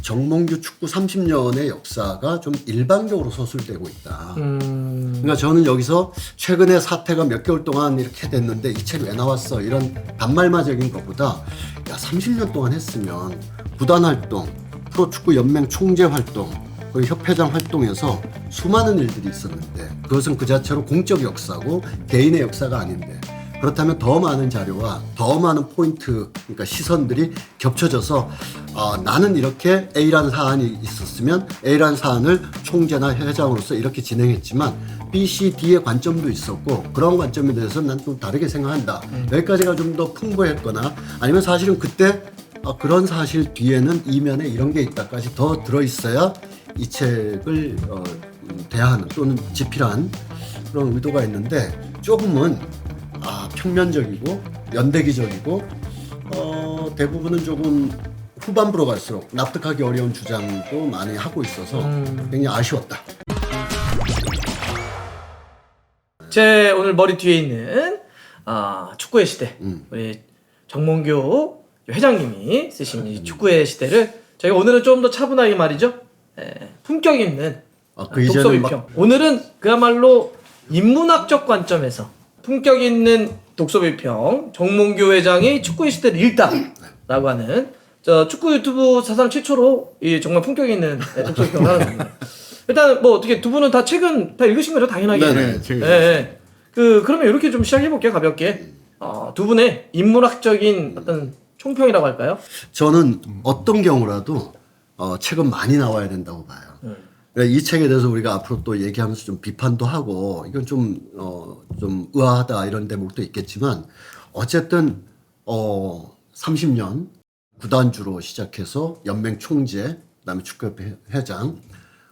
정몽규 축구 30년의 역사가 좀 일방적으로 서술되고 있다. 그러니까 저는 여기서 최근에 사태가 몇 개월 동안 이렇게 됐는데 이 책 왜 나왔어? 이런 반말마적인 것보다 야 30년 동안 했으면 구단 활동, 프로축구 연맹 총재 활동, 그 협회장 활동에서 수많은 일들이 있었는데 그것은 그 자체로 공적 역사고 개인의 역사가 아닌데 그렇다면 더 많은 자료와 더 많은 포인트, 그러니까 시선들이 겹쳐져서 나는 이렇게 A라는 사안이 있었으면 A라는 사안을 총재나 회장으로서 이렇게 진행했지만 B, C, D의 관점도 있었고 그런 관점에 대해서 난 좀 다르게 생각한다. 여기까지가 좀 더 풍부했거나 아니면 사실은 그때 그런 사실 뒤에는 이면에 이런 게 있다까지 더 들어있어야 이 책을 대하는 또는 집필한 그런 의도가 있는데 조금은 평면적이고 연대기적이고 대부분은 조금 후반부로 갈수록 납득하기 어려운 주장도 많이 하고 있어서 굉장히 아쉬웠다. 제 오늘 머리 뒤에 있는 축구의 시대 우리 정몽규 회장님이 쓰신 이 축구의 시대를 저희가 오늘은 좀 더 차분하게 말이죠. 품격 있는 그 독서 비평. 오늘은 그야말로 인문학적 관점에서 품격 있는 독서 비평 정몽규 회장이 축구의 시대를 읽다라고 하는 저 축구 유튜브 사상 최초로 이 정말 품격 있는 독서 비평을 하는 겁니다. 일단 뭐 어떻게 두 분은 다 책은 다 읽으신 거죠 당연하게. 네네. 네. 그러면 이렇게 좀 시작해 볼게요 가볍게. 두 분의 인문학적인 어떤 총평이라고 할까요? 저는 어떤 경우라도 책은 많이 나와야 된다고 봐요. 그러니까 이 책에 대해서 우리가 앞으로 또 얘기하면서 좀 비판도 하고 이건 좀 의아하다 이런 대목도 있겠지만 어쨌든 30년 구단주로 시작해서 연맹 총재 그다음에 축구협회 회장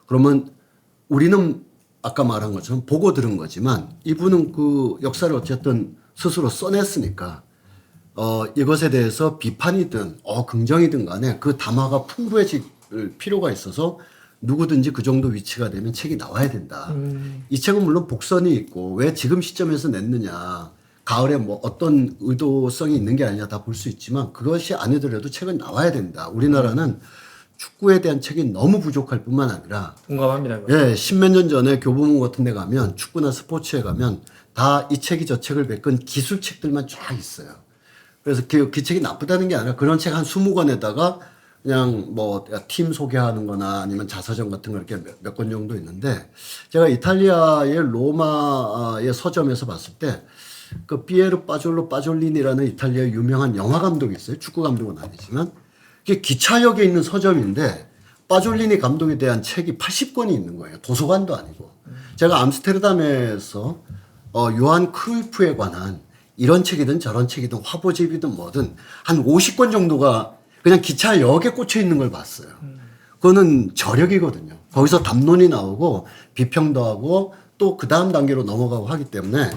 그러면 우리는 아까 말한 것처럼 보고 들은 거지만 이분은 그 역사를 어쨌든 스스로 써냈으니까 이것에 대해서 비판이든 긍정이든 간에 그 담화가 풍부해질 필요가 있어서 누구든지 그 정도 위치가 되면 책이 나와야 된다. 이 책은 물론 복선이 있고 왜 지금 시점에서 냈느냐. 가을에 뭐 어떤 의도성이 있는 게 아니냐 다 볼 수 있지만 그것이 아니더라도 책은 나와야 된다. 우리나라는 축구에 대한 책이 너무 부족할 뿐만 아니라 공감합니다. 예, 십몇 년 전에 교보문 같은 데 가면 축구나 스포츠에 가면 다 이 책이 저 책을 메꾼 기술책들만 쫙 있어요. 그래서 그 책이 나쁘다는 게 아니라 그런 책 한 20권에다가 그냥 뭐 팀 소개하는 거나 아니면 자서전 같은 거 이렇게 몇 권 정도 있는데 제가 이탈리아의 로마의 서점에서 봤을 때 그 피에르 빠졸리니라는 이탈리아 유명한 영화 감독이 있어요. 축구 감독은 아니지만 그게 기차역에 있는 서점인데 빠졸리니 감독에 대한 책이 80권이 있는 거예요. 도서관도 아니고. 제가 암스테르담에서 요한 크루이프에 관한 이런 책이든 저런 책이든 화보집이든 뭐든 한 50권 정도가 그냥 기차역에 꽂혀 있는 걸 봤어요. 그거는 저력이거든요. 거기서 담론이 나오고 비평도 하고 또 그 다음 단계로 넘어가고 하기 때문에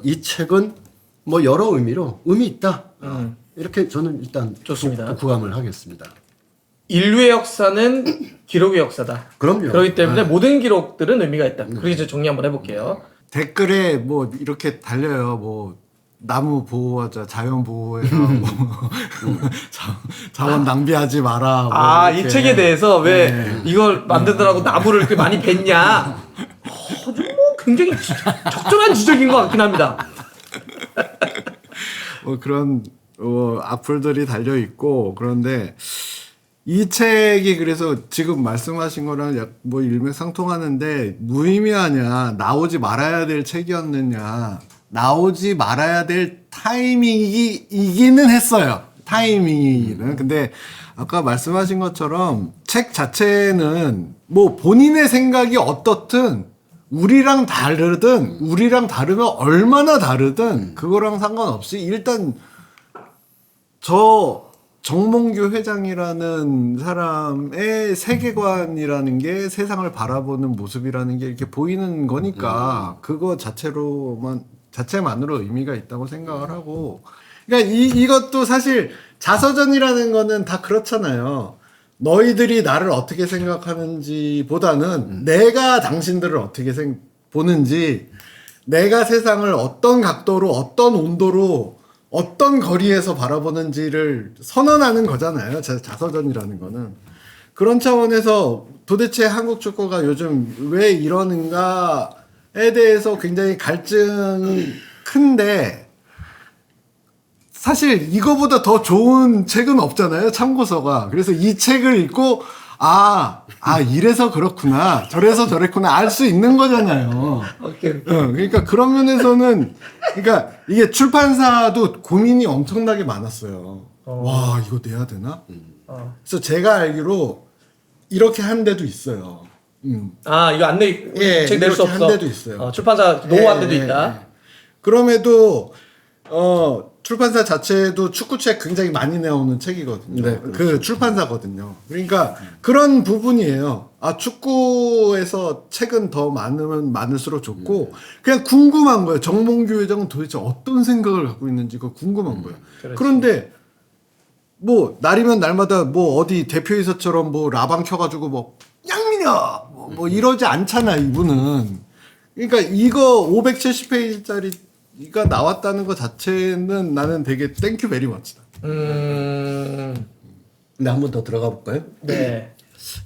이 책은 뭐 여러 의미로 의미 있다. 이렇게 저는 일단 좋습니다. 구감을 하겠습니다. 인류의 역사는 기록의 역사다. 그럼요. 그렇기 때문에 모든 기록들은 의미가 있다. 그렇게 이제 정리 한번 해볼게요. 댓글에 뭐 이렇게 달려요. 뭐 나무 보호하자, 자연 보호해라, 뭐 자원 낭비하지 마라. 뭐 이 이렇게. 책에 대해서 왜 이걸 만들더라고 나무를 이렇게 많이 뱄냐? 뭐 굉장히 적절한 지적인 것 같긴 합니다. 뭐 그런 악플들이 달려 있고 그런데 이 책이 그래서 지금 말씀하신 거랑 뭐 일맥상통하는데 무의미하냐, 나오지 말아야 될 책이었느냐, 나오지 말아야 될 타이밍이기는 했어요. 타이밍은. 근데 아까 말씀하신 것처럼 책 자체는 뭐 본인의 생각이 어떻든 우리랑 다르든 우리랑 다르면 얼마나 다르든 그거랑 상관없이 일단 저 정몽규 회장이라는 사람의 세계관이라는 게 세상을 바라보는 모습이라는 게 이렇게 보이는 거니까 그거 자체만으로 의미가 있다고 생각을 하고 그러니까 이것도 사실 자서전이라는 거는 다 그렇잖아요. 너희들이 나를 어떻게 생각하는지 보다는 내가 당신들을 어떻게 보는지 내가 세상을 어떤 각도로 어떤 온도로 어떤 거리에서 바라보는지를 선언하는 거잖아요. 자서전이라는 거는. 그런 차원에서 도대체 한국 축구가 요즘 왜 이러는가에 대해서 굉장히 갈증이 큰데 사실 이거보다 더 좋은 책은 없잖아요. 참고서가. 그래서 이 책을 읽고 이래서 그렇구나. 저래서 저랬구나. 알 수 있는 거잖아요. 오케이. 그러니까 그런 면에서는 그러니까 이게 출판사도 고민이 엄청나게 많았어요. 와, 이거 내야 되나? 그래서 제가 알기로 이렇게 한 데도 있어요. 이거 안 내, 예, 책 낼 수 이렇게 없어. 한 데도 있어요. 출판사 노한 데도 예, 있다. 예. 그럼에도 출판사 자체도 축구책 굉장히 많이 내오는 책이거든요. 네, 그 출판사거든요. 그러니까 그런 부분이에요. 축구에서 책은 더 많으면 많을수록 좋고 그냥 궁금한 거예요. 정몽규 회장은 도대체 어떤 생각을 갖고 있는지가 궁금한 거예요. 그렇지. 그런데 뭐 날이면 날마다 뭐 어디 대표이사처럼 뭐 라방 켜가지고 뭐 양민아 뭐 이러지 않잖아 이분은. 그러니까 이거 570페이지짜리가 나왔다는 것 자체는 나는 되게 땡큐 베리 멋지다. 근데 한 번 더 들어가 볼까요? 네.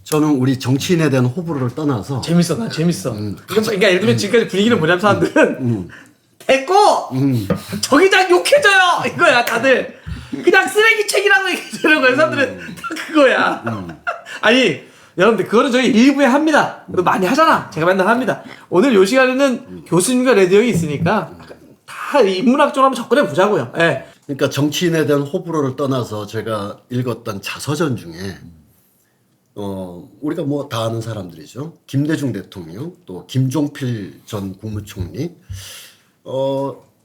저는 우리 정치인에 대한 호불호를 떠나서 재밌어, 나 재밌어. 그러니까 예를 들면 지금까지 분위기는 뭐냐면 사람들은 됐고 저기장 욕해줘요 이거야 다들 그냥 쓰레기 책이라고 얘기해주는 거야 사람들은 다 그거야. 아니 여러분들 그거는 저희 일부에 합니다. 그래도 많이 하잖아. 제가 맨날 합니다. 오늘 요 시간에는 교수님과 레디형이 있으니까 다 인문학적으로 한번 접근해 보자고요. 예. 그러니까 정치인에 대한 호불호를 떠나서 제가 읽었던 자서전 중에 우리가 뭐 다 아는 사람들이죠. 김대중 대통령 또 김종필 전 국무총리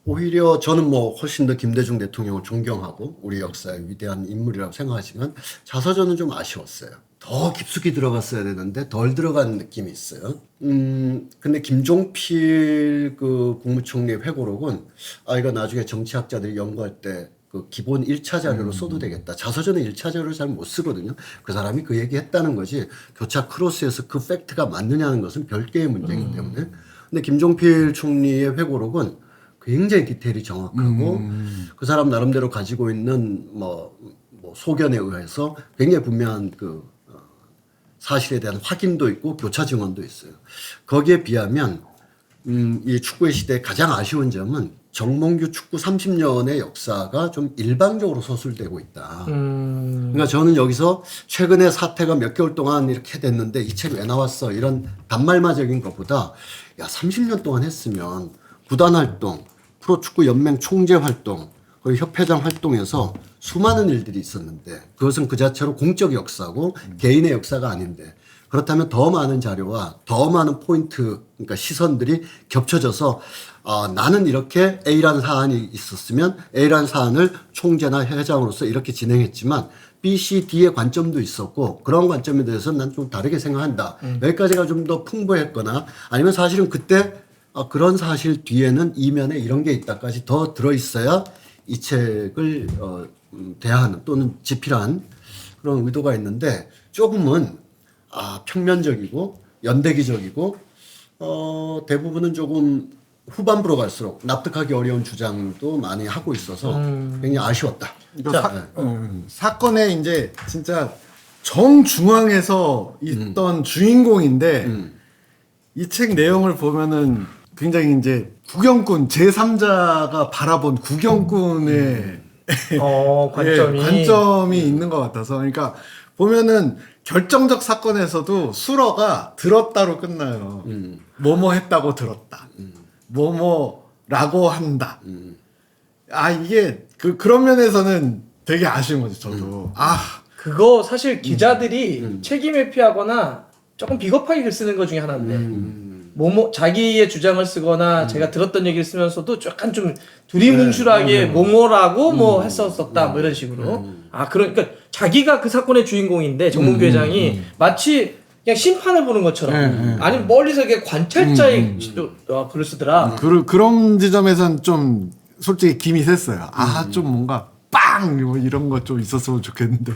오히려 저는 뭐 훨씬 더 김대중 대통령을 존경하고 우리 역사의 위대한 인물이라고 생각하지만 자서전은 좀 아쉬웠어요. 더 깊숙이 들어갔어야 되는데 덜 들어간 느낌이 있어요. 근데 김종필 그 국무총리의 회고록은 이거 나중에 정치학자들이 연구할 때 그 기본 1차 자료로 써도 되겠다. 자서전에 1차 자료를 잘 못 쓰거든요. 그 사람이 그 얘기 했다는 거지 교차 크로스에서 그 팩트가 맞느냐는 것은 별개의 문제이기 때문에. 근데 김종필 총리의 회고록은 굉장히 디테일이 정확하고 그 사람 나름대로 가지고 있는 뭐 소견에 의해서 굉장히 분명한 그 사실에 대한 확인도 있고 교차 증언도 있어요. 거기에 비하면 이 축구의 시대의 가장 아쉬운 점은 정몽규 축구 30년의 역사가 좀 일방적으로 서술되고 있다. 그러니까 저는 여기서 최근에 사태가 몇 개월 동안 이렇게 됐는데 이 책 왜 나왔어? 이런 단말마적인 것보다 30년 동안 했으면 구단 활동, 프로축구 연맹 총재 활동, 그리고 협회장 활동에서 수많은 일들이 있었는데 그것은 그 자체로 공적 역사고 개인의 역사가 아닌데 그렇다면 더 많은 자료와 더 많은 포인트, 그러니까 시선들이 겹쳐져서 나는 이렇게 A라는 사안이 있었으면 A라는 사안을 총재나 회장으로서 이렇게 진행했지만 B, C, D의 관점도 있었고 그런 관점에 대해서는 난 좀 다르게 생각한다. 여기까지가 좀 더 풍부했거나 아니면 사실은 그때 그런 사실 뒤에는 이면에 이런 게 있다까지 더 들어있어야 이 책을 대하는 또는 집필한 그런 의도가 있는데 조금은 평면적이고 연대기적이고 대부분은 조금 후반부로 갈수록 납득하기 어려운 주장도 많이 하고 있어서 굉장히 아쉬웠다. 사건의 이제 진짜 정중앙에서 있던 주인공인데 이 책 내용을 보면은 굉장히 이제 구경꾼 제3자가 바라본 구경꾼의 관점이 관점이 있는 것 같아서 그러니까 보면은 결정적 사건에서도 수러가 들었다로 끝나요. 뭐뭐 했다고 들었다. 뭐뭐라고 한다. 이게 그런 면에서는 되게 아쉬운 거죠. 저도. 그거 사실 기자들이 책임 회피하거나 조금 비겁하게 글 쓰는 것 중에 하나인데 자기의 주장을 쓰거나 제가 들었던 얘기를 쓰면서도 약간 좀 두리뭉술하게 뭐뭐라고 뭐 했었었다 뭐 이런 식으로 그러니까 자기가 그 사건의 주인공인데 정몽규 회장이 마치 그냥 심판을 보는 것처럼 아니면 멀리서 이렇게 관찰자의 글을 쓰더라. 그런 지점에선 좀 솔직히 김이 샜어요. 좀 뭔가 빵! 뭐 이런 거 좀 있었으면 좋겠는데.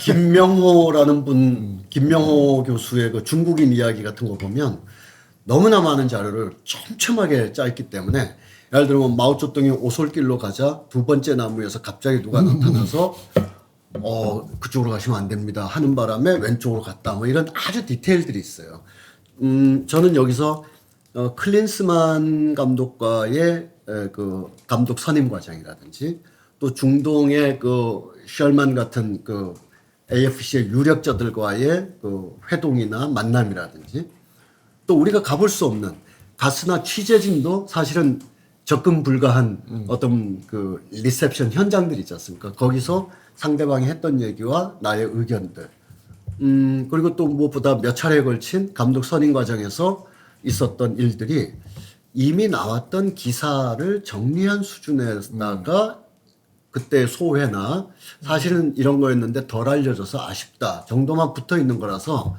김명호라는 분, 김명호 교수의 그 중국인 이야기 같은 거 보면 너무나 많은 자료를 촘촘하게 짜있기 때문에 예를 들면 마오쩌둥이 오솔길로 가자 두 번째 나무에서 갑자기 누가 나타나서 그쪽으로 가시면 안 됩니다 하는 바람에 왼쪽으로 갔다 뭐 이런 아주 디테일들이 있어요. 저는 여기서 클린스만 감독과의 그 감독 선임 과정이라든지 또 중동의 그 셜만 같은 그 AFC의 유력자들과의 그 회동이나 만남이라든지 또 우리가 가볼 수 없는 가스나 취재진도 사실은 접근 불가한 어떤 그 리셉션 현장들이 있지 않습니까? 거기서 상대방이 했던 얘기와 나의 의견들 그리고 또 무엇보다 몇 차례에 걸친 감독 선임 과정에서 있었던 일들이 이미 나왔던 기사를 정리한 수준에다가 그때 소회나 사실은 이런 거였는데 덜 알려져서 아쉽다 정도만 붙어 있는 거라서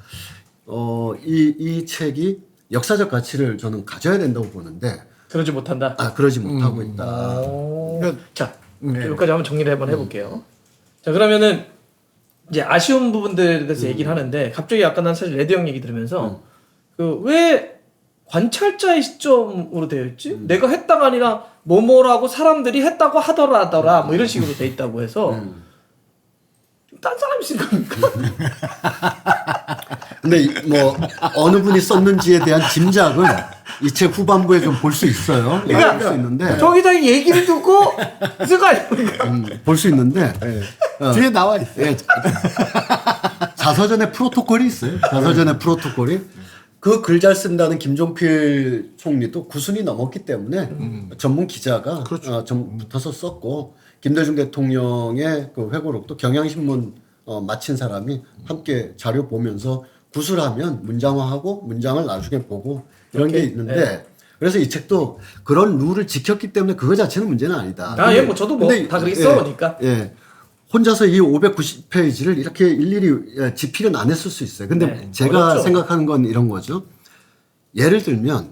이 책이 역사적 가치를 저는 가져야 된다고 보는데 그러지 못한다. 그러지 못하고 있다. 자, 네. 여기까지 한번 정리를 한번 해볼게요. 자, 그러면은 이제 아쉬운 부분들에 대해서 얘기를 하는데 갑자기 아까 난 사실 레드 형 얘기 들으면서 그 왜 관찰자의 시점으로 되어 있지? 내가 했다가 아니라 뭐뭐라고 사람들이 했다고 하더라 뭐 이런 식으로 돼 있다고 해서 딴 사람이 쓴 겁니까? 근데 뭐 어느 분이 썼는지에 대한 짐작은 이 책 후반부에 좀 볼 수 있어요. 그러니까 볼 수 있는데 저 기자의 얘기를 듣고 쓴 거 아닙니까? 볼 수 있는데 뒤에 나와 있어요. 예, 자서전에 프로토콜이 있어요. 자서전에 프로토콜이 그 글 잘 쓴다는 김종필 총리도 9순이 넘었기 때문에 전문 기자가 좀 붙어서 썼고 김대중 대통령의 그 회고록도 경향신문 마친 사람이 함께 자료 보면서 구술하면 문장화하고 문장을 나중에 보고 이런 게 있는데 네. 그래서 이 책도 그런 룰을 지켰기 때문에 그거 자체는 문제는 아니다. 예, 뭐 저도 뭐 다 그렇게 써보니까. 예. 혼자서 이 590페이지를 이렇게 일일이 집필은 안 했을 수 있어요. 근데 네, 제가 어렵죠. 생각하는 건 이런 거죠. 예를 들면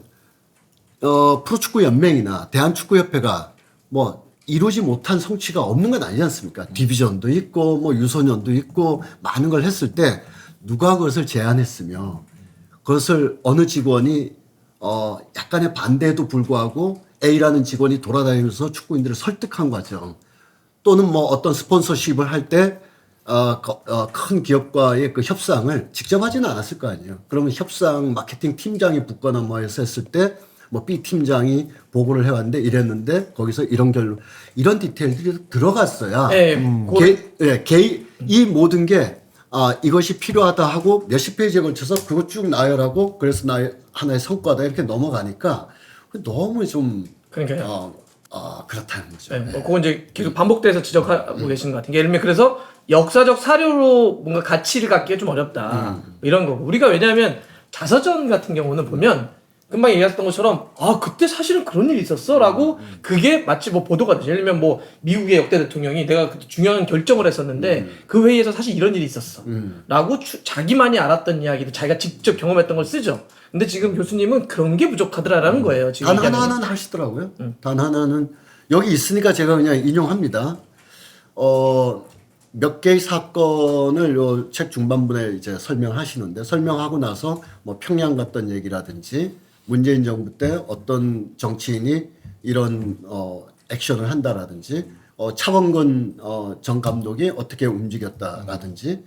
프로축구 연맹이나 대한축구협회가 뭐 이루지 못한 성취가 없는 건 아니지 않습니까? 디비전도 있고 뭐 유소년도 있고 많은 걸 했을 때 누가 그것을 제안했으며 그것을 어느 직원이 약간의 반대에도 불구하고 A라는 직원이 돌아다니면서 축구인들을 설득한 과정 또는 뭐 어떤 스폰서십을 할 때 큰 기업과의 그 협상을 직접 하지는 않았을 거 아니에요. 그러면 협상 마케팅 팀장이 붙거나 뭐 해서 했을 때 뭐 B 팀장이 보고를 해왔는데 이랬는데 거기서 이런 결론 이런 디테일들이 들어갔어야 이 모든 게 이것이 필요하다 하고 몇십 페이지에 걸쳐서 그거 쭉 나열하고 그래서 나의 하나의 성과다 이렇게 넘어가니까 너무 좀 그러니까요. 그렇다는 거죠. 네, 뭐 그건 이제 계속 반복돼서 지적하고 계시는 것 같은 게 예를 들면 그래서 역사적 사료로 뭔가 가치를 갖기가 좀 어렵다 뭐 이런 거고 우리가 왜냐하면 자서전 같은 경우는 보면 금방 얘기했던 것처럼 그때 사실은 그런 일이 있었어라고 그게 마치 뭐 보도가 되죠. 예를 들면 뭐 미국의 역대 대통령이 내가 그때 중요한 결정을 했었는데 그 회의에서 사실 이런 일이 있었어라고 자기만이 알았던 이야기를 자기가 직접 경험했던 걸 쓰죠. 근데 지금 교수님은 그런 게 부족하더라라는 거예요. 지금 단 하나는 하시더라고요. 단 하나는 여기 있으니까 제가 그냥 인용합니다. 몇 개의 사건을 요 책 중반부에 이제 설명하시는데 설명하고 나서 뭐 평양 갔던 얘기라든지 문재인 정부 때 어떤 정치인이 이런 액션을 한다라든지 차범근 전 감독이 어떻게 움직였다라든지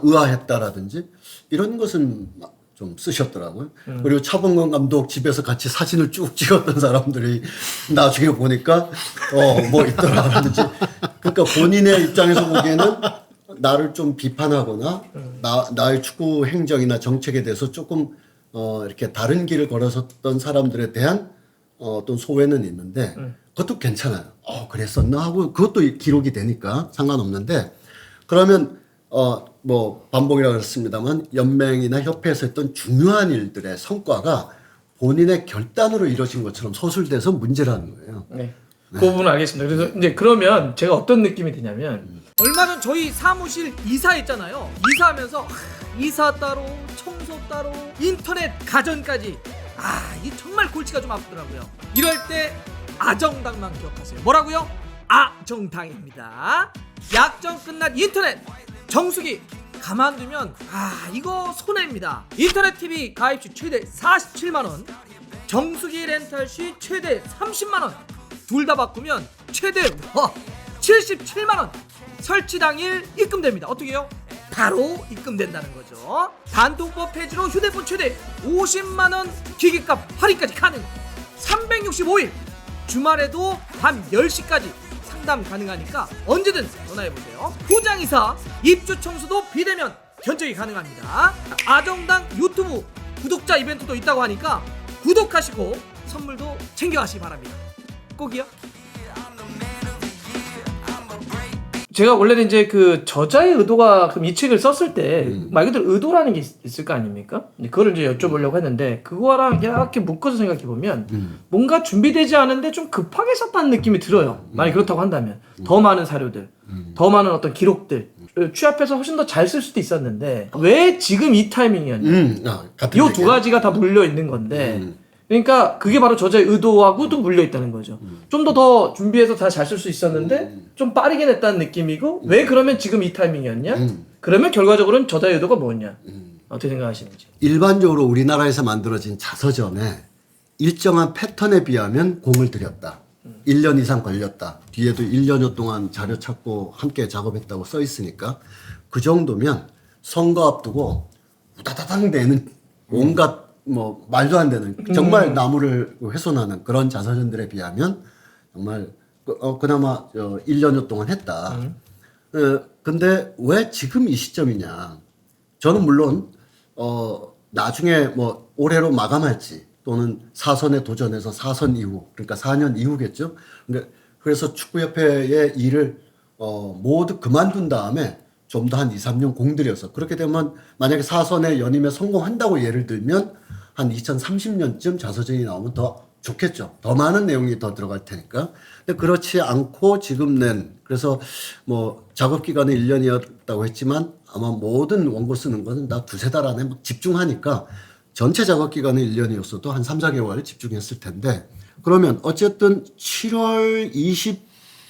의아했다라든지 이런 것은 좀 쓰셨더라고요. 그리고 차범근 감독 집에서 같이 사진을 쭉 찍었던 사람들이 나중에 보니까 뭐 있더라라든지 그러니까 본인의 입장에서 보기에는 나를 좀 비판하거나 나의 축구 행정이나 정책에 대해서 조금 이렇게 다른 길을 걸어섰던 사람들에 대한 어떤 소외는 있는데 그것도 괜찮아요. 그랬었나 하고 그것도 기록이 되니까 상관없는데 그러면 뭐 반복이라고 했습니다만 연맹이나 협회에서 했던 중요한 일들의 성과가 본인의 결단으로 이루어진 것처럼 서술돼서 문제라는 거예요. 네. 그 부분은 알겠습니다. 그래서 이제 그러면 제가 어떤 느낌이 드냐면 얼마 전 저희 사무실 이사했잖아요. 이사하면서 이사 따로 청소 따로 인터넷 가전까지 이게 정말 골치가 좀 아프더라고요. 이럴 때 아정당만 기억하세요. 뭐라고요? 아정당입니다. 약정 끝난 인터넷 정수기 가만두면 이거 손해입니다. 인터넷 TV 가입 시 최대 47만원 정수기 렌탈 시 최대 30만원 둘 다 바꾸면 최대 77만원 설치 당일 입금됩니다. 어떻게요? 바로 입금된다는 거죠. 단통법 폐지로 휴대폰 최대 50만원 기기값 할인까지 가능. 365일 주말에도 밤 10시까지 상담 가능하니까 언제든 전화해보세요. 포장이사, 입주 청소도 비대면 견적이 가능합니다. 아정당 유튜브 구독자 이벤트도 있다고 하니까 구독하시고 선물도 챙겨가시기 바랍니다. 꼭이요. 제가 원래는 이제 그 저자의 의도가 그럼 이 책을 썼을 때 말 그대로 의도라는 게 있을 거 아닙니까? 그거를 이제 여쭤보려고 했는데 그거랑 이렇게 묶어서 생각해 보면 뭔가 준비되지 않은데 좀 급하게 썼다는 느낌이 들어요. 만약 그렇다고 한다면 더 많은 사료들, 더 많은 어떤 기록들 취합해서 훨씬 더 잘 쓸 수도 있었는데 왜 지금 이 타이밍이었냐? 이 두 가지가 다 물려 있는 건데. 그러니까 그게 바로 저자의 의도하고도 물려 있다는 거죠. 좀 더 준비해서 다 잘 쓸 수 있었는데 좀 빠르게 냈다는 느낌이고 왜 그러면 지금 이 타이밍이었냐? 그러면 결과적으로는 저자의 의도가 뭐냐? 어떻게 생각하시는지. 일반적으로 우리나라에서 만들어진 자서전에 일정한 패턴에 비하면 공을 들였다. 1년 이상 걸렸다. 뒤에도 1년여 동안 자료 찾고 함께 작업했다고 써 있으니까 그 정도면 선거 앞두고 우다다당 내는 온갖 뭐 말도 안 되는 정말 나무를 훼손하는 그런 자서전들에 비하면 정말 그나마 1년여 동안 했다. 근데 왜 지금 이 시점이냐? 저는 물론 나중에 뭐 올해로 마감할지 또는 4선에 도전해서 4선 이후 그러니까 4년 이후겠죠. 근데 그래서 축구협회의 일을 모두 그만둔 다음에 좀 더 한 2, 3년 공들여서 그렇게 되면 만약에 4선에 연임에 성공한다고 예를 들면 한 2030년쯤 자서전이 나오면 더 좋겠죠. 더 많은 내용이 더 들어갈 테니까. 근데 그렇지 않고 지금 낸 그래서 뭐 작업 기간은 1년이었다고 했지만 아마 모든 원고 쓰는 거는 다 두세 달 안에 막 집중하니까 전체 작업 기간은 1년이었어도 한 3, 4개월 집중했을 텐데 그러면 어쨌든 7월 20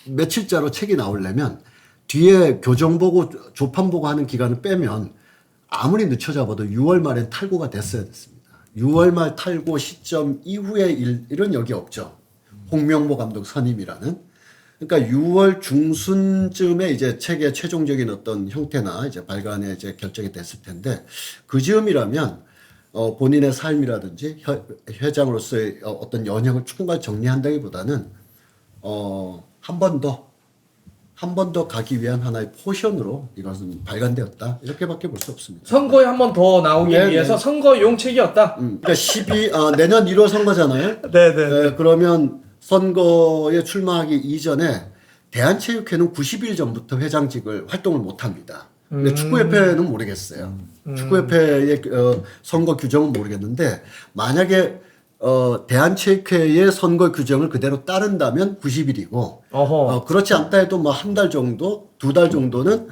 며칠자로 책이 나오려면 뒤에 교정 보고 조판 보고 하는 기간을 빼면 아무리 늦춰 잡아도 6월 말엔 탈고가 됐어야 됐습니다. 6월 말 탈고 시점 이후의 일은 여기 없죠. 홍명보 감독 선임이라는. 그러니까 6월 중순쯤에 이제 책의 최종적인 어떤 형태나 이제 발간에 이제 결정이 됐을 텐데 그 즈음이라면 본인의 삶이라든지 회장으로서의 어떤 연형을 총괄 정리한다기보다는 한 번 더 가기 위한 하나의 포션으로 이것은 발간되었다. 이렇게밖에 볼 수 없습니다. 선거에 한 번 더 나오기 위해서 선거용 책이었다. 그러니까 내년 1월 선거잖아요. 네네. 그러면 선거에 출마하기 이전에 대한체육회는 90일 전부터 회장직을 활동을 못 합니다. 근데 축구협회는 모르겠어요. 축구협회의 선거 규정은 모르겠는데 만약에 대한체육회의 선거 규정을 그대로 따른다면 90일이고 그렇지 않다 해도 뭐 한 달 정도, 2달 정도는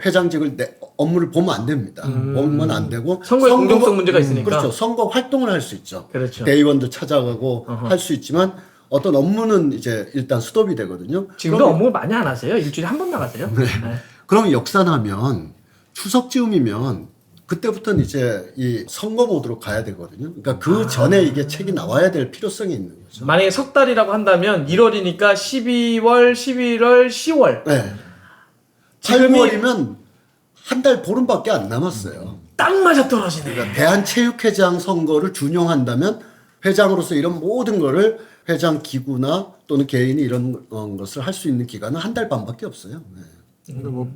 회장직을 업무를 보면 안 됩니다. 보면 안 되고 선거의 공정성 문제가 있으니까. 그렇죠. 선거 활동을 할 수 있죠. 그렇죠. 대의원도 찾아가고 할 수 있지만 어떤 업무는 이제 일단 스톱이 되거든요. 지금도 업무 많이 안 하세요? 일주일에 한 번 나가세요? 네. 그럼 역산하면 추석쯤이면 그때부터는 이제 이 선거 모드로 가야 되거든요. 그러니까 그 전에 이게 책이 나와야 될 필요성이 있는 거죠. 만약에 석 달이라고 한다면 1월이니까 12월, 11월, 10월. 네. 지금이 8월이면 한 달 보름밖에 안 남았어요. 딱 맞아 떨어지네. 그러니까 대한체육회장 선거를 준용한다면 회장으로서 이런 모든 거를 회장 기구나 또는 개인이 이런 것을 할 수 있는 기간은 한 달 반밖에 없어요. 네. 뭐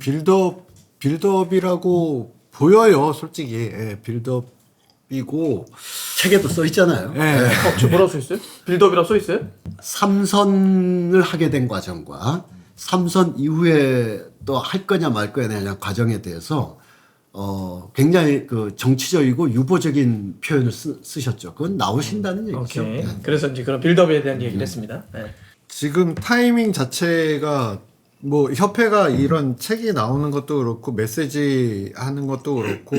빌드업이라고 보여요, 솔직히. 예, 빌드업이고. 책에도 써 있잖아요. 예. 저 뭐라고 써 있어요? 빌드업이라고 써 있어요? 3선을 하게 된 과정과 3선 이후에 또 할 거냐 말 거냐에 대한 과정에 대해서 굉장히 그 정치적이고 유보적인 표현을 쓰셨죠. 그건 나오신다는 얘기죠. 오케이. 그래서 이제 그런 빌드업에 대한 얘기를 했습니다. 네. 지금 타이밍 자체가 뭐 협회가 이런 책이 나오는 것도 그렇고 메시지 하는 것도 그렇고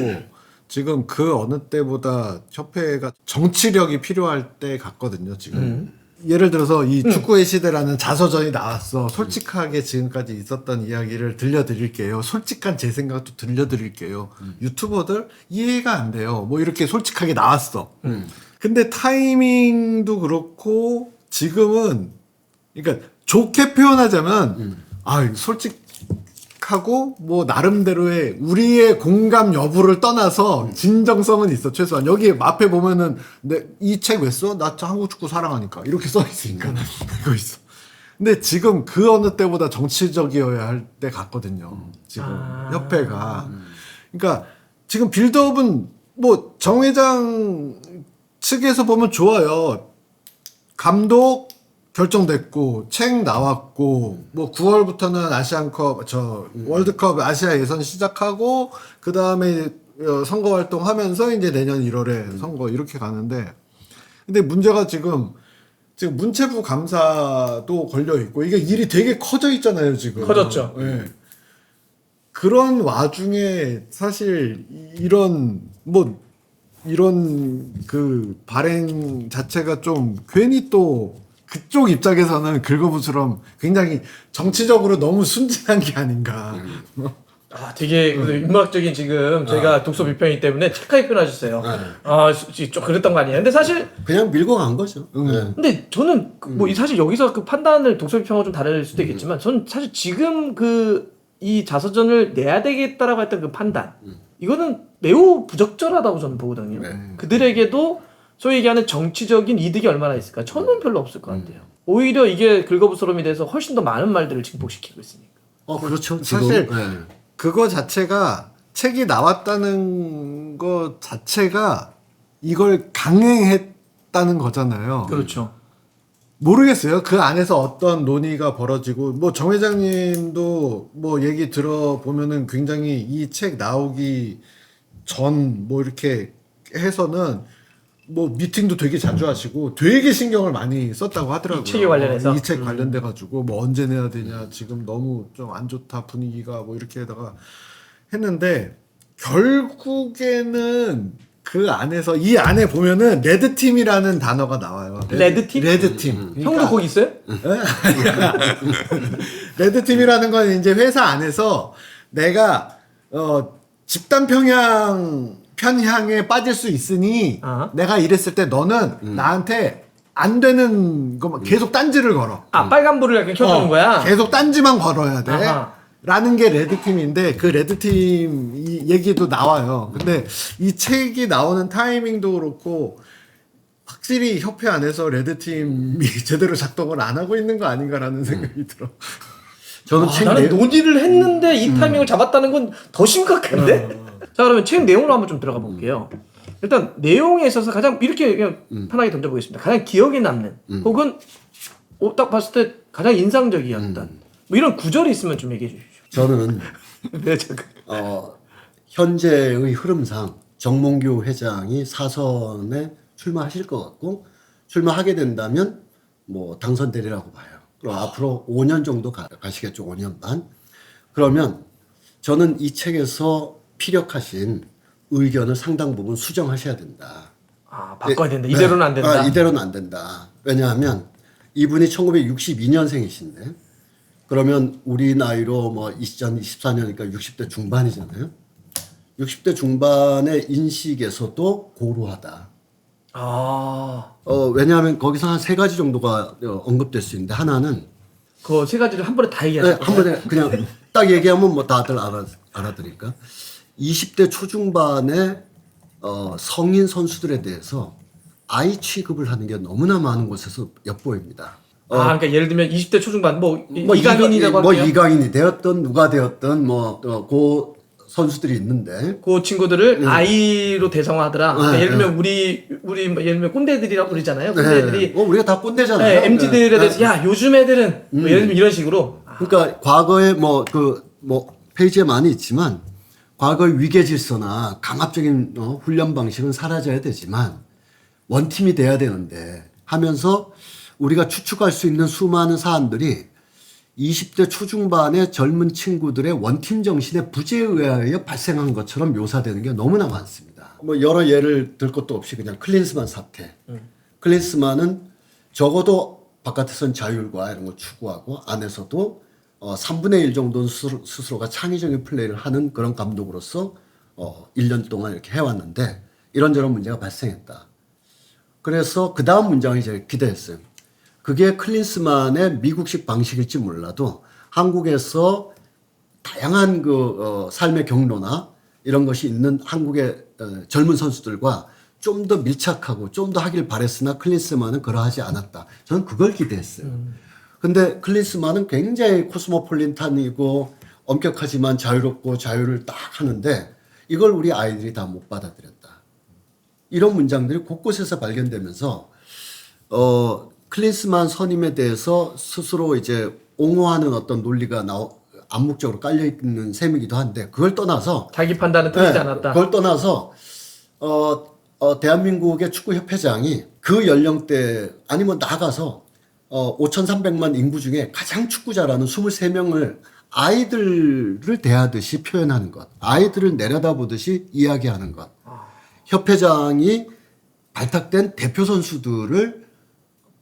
지금 그 어느 때보다 협회가 정치력이 필요할 때 같거든요, 지금. 예를 들어서 이 축구의 시대라는 자서전이 나왔어. 솔직하게 지금까지 있었던 이야기를 들려드릴게요. 솔직한 제 생각도 들려드릴게요. 유튜버들 이해가 안 돼요. 뭐 이렇게 솔직하게 나왔어. 근데 타이밍도 그렇고 지금은 그러니까 좋게 표현하자면 솔직히 하고 뭐 나름대로의 우리의 공감 여부를 떠나서 진정성은 있어. 최소한 여기 앞에 보면은 이 책 왜 써? 나 한국 축구 사랑하니까 이렇게 써 있으니까 이거 있어. 근데 지금 그 어느 때보다 정치적이어야 할 때 같거든요. 지금 협회가. 그러니까 지금 빌드업은 뭐 정 회장 측에서 보면 좋아요. 감독 결정됐고 책 나왔고 뭐 9월부터는 아시안컵 월드컵 아시아 예선 시작하고 그 다음에 선거 활동하면서 이제 내년 1월에 선거 이렇게 가는데 근데 문제가 지금 문체부 감사도 걸려 있고 이게 일이 되게 커져 있잖아요 지금. 커졌죠. 네. 그런 와중에 사실 이런 그 발행 자체가 좀 괜히 또 그쪽 입장에서는 긁어부스럼 굉장히 정치적으로 너무 순진한 게 아닌가. 되게 인문학적인 지금 저희가 독서 비평이기 때문에 착하게 표현하셨어요. 좀 그랬던 거 아니에요? 근데 사실 그냥 밀고 간 거죠. 네. 근데 저는 사실 여기서 그 판단을 독서 비평하고 좀 다를 수도 있겠지만 저는 사실 지금 이 자서전을 내야 되겠다라고 했던 그 판단 이거는 매우 부적절하다고 저는 보거든요. 그들에게도 소위 얘기하는 정치적인 이득이 얼마나 있을까? 저는 별로 없을 것 같아요. 오히려 이게 긁어부스럼이 돼서 훨씬 더 많은 말들을 증폭시키고 있으니까. 그렇죠. 사실 지금. 그거 자체가 책이 나왔다는 거 자체가 이걸 강행했다는 거잖아요. 그렇죠. 모르겠어요. 그 안에서 어떤 논의가 벌어지고 뭐 정 회장님도 뭐 얘기 들어보면은 굉장히 이 책 나오기 전 뭐 이렇게 해서는 뭐 미팅도 되게 자주 하시고 되게 신경을 많이 썼다고 하더라고요. 이 책에 관련해서? 이 책 관련돼 가지고 뭐 언제 내야 되냐 지금 너무 좀 안 좋다 분위기가 뭐 이렇게 하다가 했는데 결국에는 그 안에서 이 안에 보면은 레드팀이라는 단어가 나와요. 레드팀? 레드팀. 형도 거기 있어요? 레드팀이라는 건 이제 회사 안에서 내가 집단 편향에 빠질 수 있으니 내가 이랬을 때 너는 나한테 안 되는 거 계속 딴지를 걸어. 빨간불을 약간 켜주는 거야? 계속 딴지만 걸어야 돼. 아하. 라는 게 레드팀인데 그 레드팀 이 얘기도 나와요. 근데 이 책이 나오는 타이밍도 그렇고 확실히 협회 안에서 레드팀이 제대로 작동을 안 하고 있는 거 아닌가라는 생각이 들어. 저는 나는 논의를 했는데 이 타이밍을 잡았다는 건 더 심각한데? 자, 그러면 책 내용으로 한번 좀 들어가 볼게요. 일단 내용에 있어서 가장 이렇게 그냥 편하게 던져보겠습니다. 가장 기억에 남는 혹은 딱 봤을 때 가장 인상적이었던 뭐 이런 구절이 있으면 좀 얘기해 주십시오. 저는 네, 잠깐. 현재의 흐름상 정몽규 회장이 사선에 출마하실 것 같고 출마하게 된다면 뭐 당선되리라고 봐요. 그럼 앞으로 5년 정도 가시겠죠. 5년 반. 그러면 저는 이 책에서 피력하신 의견을 상당 부분 수정하셔야 된다. 바꿔야 된다. 이대로는 안 된다. 이대로는 안 된다. 왜냐하면 이분이 1962년생이신데 그러면 우리 나이로 뭐 2024년이니까 60대 중반이잖아요. 60대 중반의 인식에서도 고루하다. 왜냐하면 거기서 한 세 가지 정도가 언급될 수 있는데 하나는 그 세 가지를 한 번에 다 얘기하세요. 한 번에 그냥 딱 얘기하면 뭐 다들 알아들으니까 20대 초중반의 성인 선수들에 대해서 아이 취급을 하는 게 너무나 많은 곳에서 엿보입니다. 그러니까 예를 들면 20대 초중반 이강인이라고 할게요. 뭐 이강인이 되었던 누가 되었던 고 선수들이 있는데 그 친구들을 아이로 대성하더라. 그러니까 예를 들면 우리 예를 들면 꼰대들이라고 부르잖아요. 꼰대들이 우리가 다 꼰대잖아요. MZ들에 대해서 야 요즘 애들은 뭐 예를 들면 이런 식으로. 그러니까 과거에 페이지에 많이 있지만 과거의 위계 질서나 강압적인 훈련 방식은 사라져야 되지만 원팀이 돼야 되는데 하면서 우리가 추측할 수 있는 수많은 사안들이 20대 초중반의 젊은 친구들의 원팀 정신의 부재에 의하여 발생한 것처럼 묘사되는 게 너무나 많습니다. 뭐 여러 예를 들 것도 없이 그냥 클린스만 사태. 클린스만은 적어도 바깥에서는 자율과 이런 걸 추구하고 안에서도 3분의 1 정도는 스스로가 창의적인 플레이를 하는 그런 감독으로서 1년 동안 이렇게 해왔는데 이런저런 문제가 발생했다. 그래서 그 다음 문장이 제가 기대했어요. 그게 클린스만의 미국식 방식일지 몰라도 한국에서 다양한 삶의 경로나 이런 것이 있는 한국의 젊은 선수들과 좀 더 밀착하고 좀 더 하길 바랬으나 클린스만은 그러하지 않았다. 저는 그걸 기대했어요. 근데 클린스만은 굉장히 코스모폴리탄이고 엄격하지만 자유롭고 자유를 딱 하는데 이걸 우리 아이들이 다 못 받아들였다. 이런 문장들이 곳곳에서 발견되면서 클린스만 선임에 대해서 스스로 이제 옹호하는 어떤 논리가 암묵적으로 깔려 있는 셈이기도 한데 그걸 떠나서 자기 판단은 틀리지 않았다. 그걸 떠나서 대한민국의 축구협회장이 그 연령대 아니면 나가서 5,300만 인구 중에 가장 축구 잘하는 23명을 아이들을 대하듯이 표현하는 것, 아이들을 내려다보듯이 이야기하는 것. 협회장이 발탁된 대표 선수들을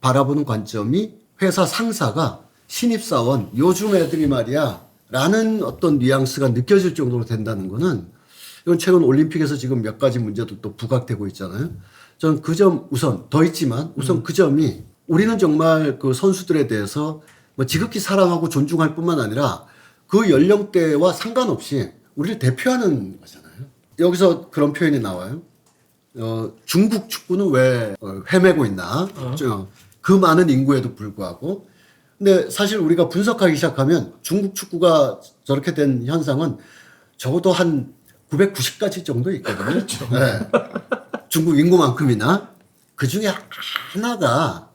바라보는 관점이 회사 상사가 신입사원, 요즘 애들이 말이야 라는 어떤 뉘앙스가 느껴질 정도로 된다는 거는 이건 최근 올림픽에서 지금 몇 가지 문제도 또 부각되고 있잖아요. 저는 그 점 우선 더 있지만 우선 그 점이 우리는 정말 그 선수들에 대해서 뭐 지극히 사랑하고 존중할 뿐만 아니라 그 연령대와 상관없이 우리를 대표하는 거잖아요. 여기서 그런 표현이 나와요. 중국 축구는 왜 헤매고 있나? 그 많은 인구에도 불구하고. 근데 사실 우리가 분석하기 시작하면 중국 축구가 저렇게 된 현상은 적어도 한 990가지 정도 있거든요. 그렇죠. 네. 중국 인구만큼이나 그 중에 하나가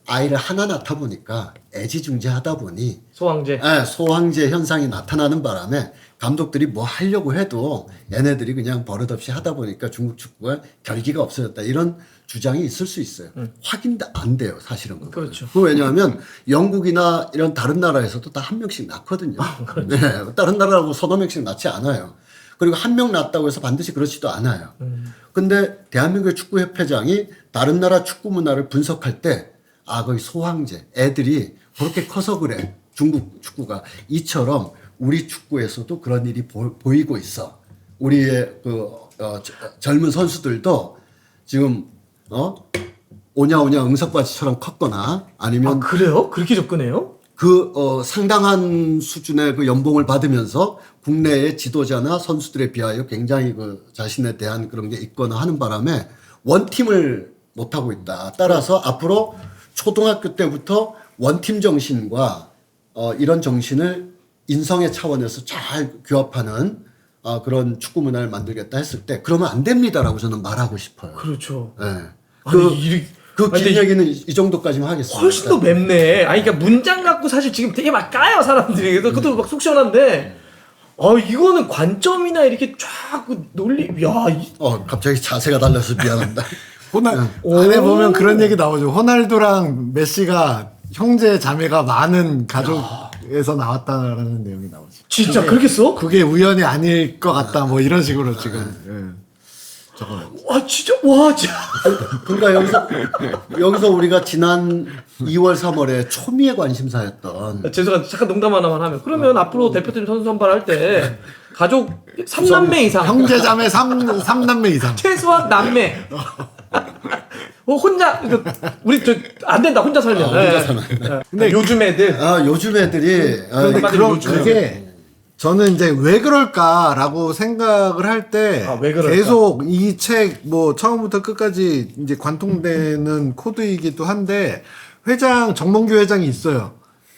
아이를 하나 낳다 보니까 애지중지하다 보니 소황제. 네, 소황제 현상이 나타나는 바람에 감독들이 뭐 하려고 해도 얘네들이 그냥 버릇없이 하다 보니까 중국 축구가 결기가 없어졌다 이런 주장이 있을 수 있어요. 확인도 안 돼요, 사실은. 그렇죠. 왜냐하면 영국이나 이런 다른 나라에서도 다 한 명씩 낳거든요. 그렇죠. 네, 다른 나라하고 서너 명씩 낳지 않아요. 그리고 한 명 낳았다고 해서 반드시 그렇지도 않아요. 근데 대한민국의 축구협회장이 다른 나라 축구 문화를 분석할 때 거의 소황제, 애들이 그렇게 커서 그래. 중국 축구가 이처럼 우리 축구에서도 그런 일이 보이고 있어. 우리의 젊은 선수들도 지금 오냐오냐 응석바지처럼 컸거나 아니면 그래요? 그렇게 접근해요? 상당한 수준의 그 연봉을 받으면서 국내의 지도자나 선수들에 비하여 굉장히 그 자신에 대한 그런 게 있거나 하는 바람에 원팀을 못하고 있다. 따라서 앞으로 초등학교 때부터 원팀 정신과 이런 정신을 인성의 차원에서 잘 규합하는 그런 축구 문화를 만들겠다 했을 때 그러면 안 됩니다라고 저는 말하고 싶어요. 그렇죠. 네. 아니, 긴 얘기는 이 정도까지만 하겠습니다. 훨씬 더 맵네. 그러니까 문장 갖고 사실 지금 되게 막 까요 사람들이. 그것도 막 속 시원한데. 이거는 관점이나 이렇게 쫙 그 논리. 야. 갑자기 자세가 달라서 미안합니다. 안에 보면 그런 얘기 나오죠. 호날두랑 메시가 형제 자매가 많은 가족에서 나왔다라는 내용이 나오죠. 진짜 그렇게 써? 그게 우연이 아닐 것 같다. 뭐 이런 식으로 지금. 와 진짜 와 진짜. 그러니까 여기서 우리가 지난 2월 3월에 초미의 관심사였던 죄송한데 잠깐 농담 하나만 하면 그러면 앞으로 대표팀 선수 선발할 때 가족 3남매 이상 형제 자매 3남매 이상 최소한 남매 혼자 우리 안 된다 혼자 살면 혼자 살면. 근데 요즘 애들 요즘 애들이 근데 그게 저는 이제 왜 그럴까라고 생각을 할 때 왜 그럴까? 계속 이 책 뭐 처음부터 끝까지 이제 관통되는 코드이기도 한데 정몽규 회장이 있어요.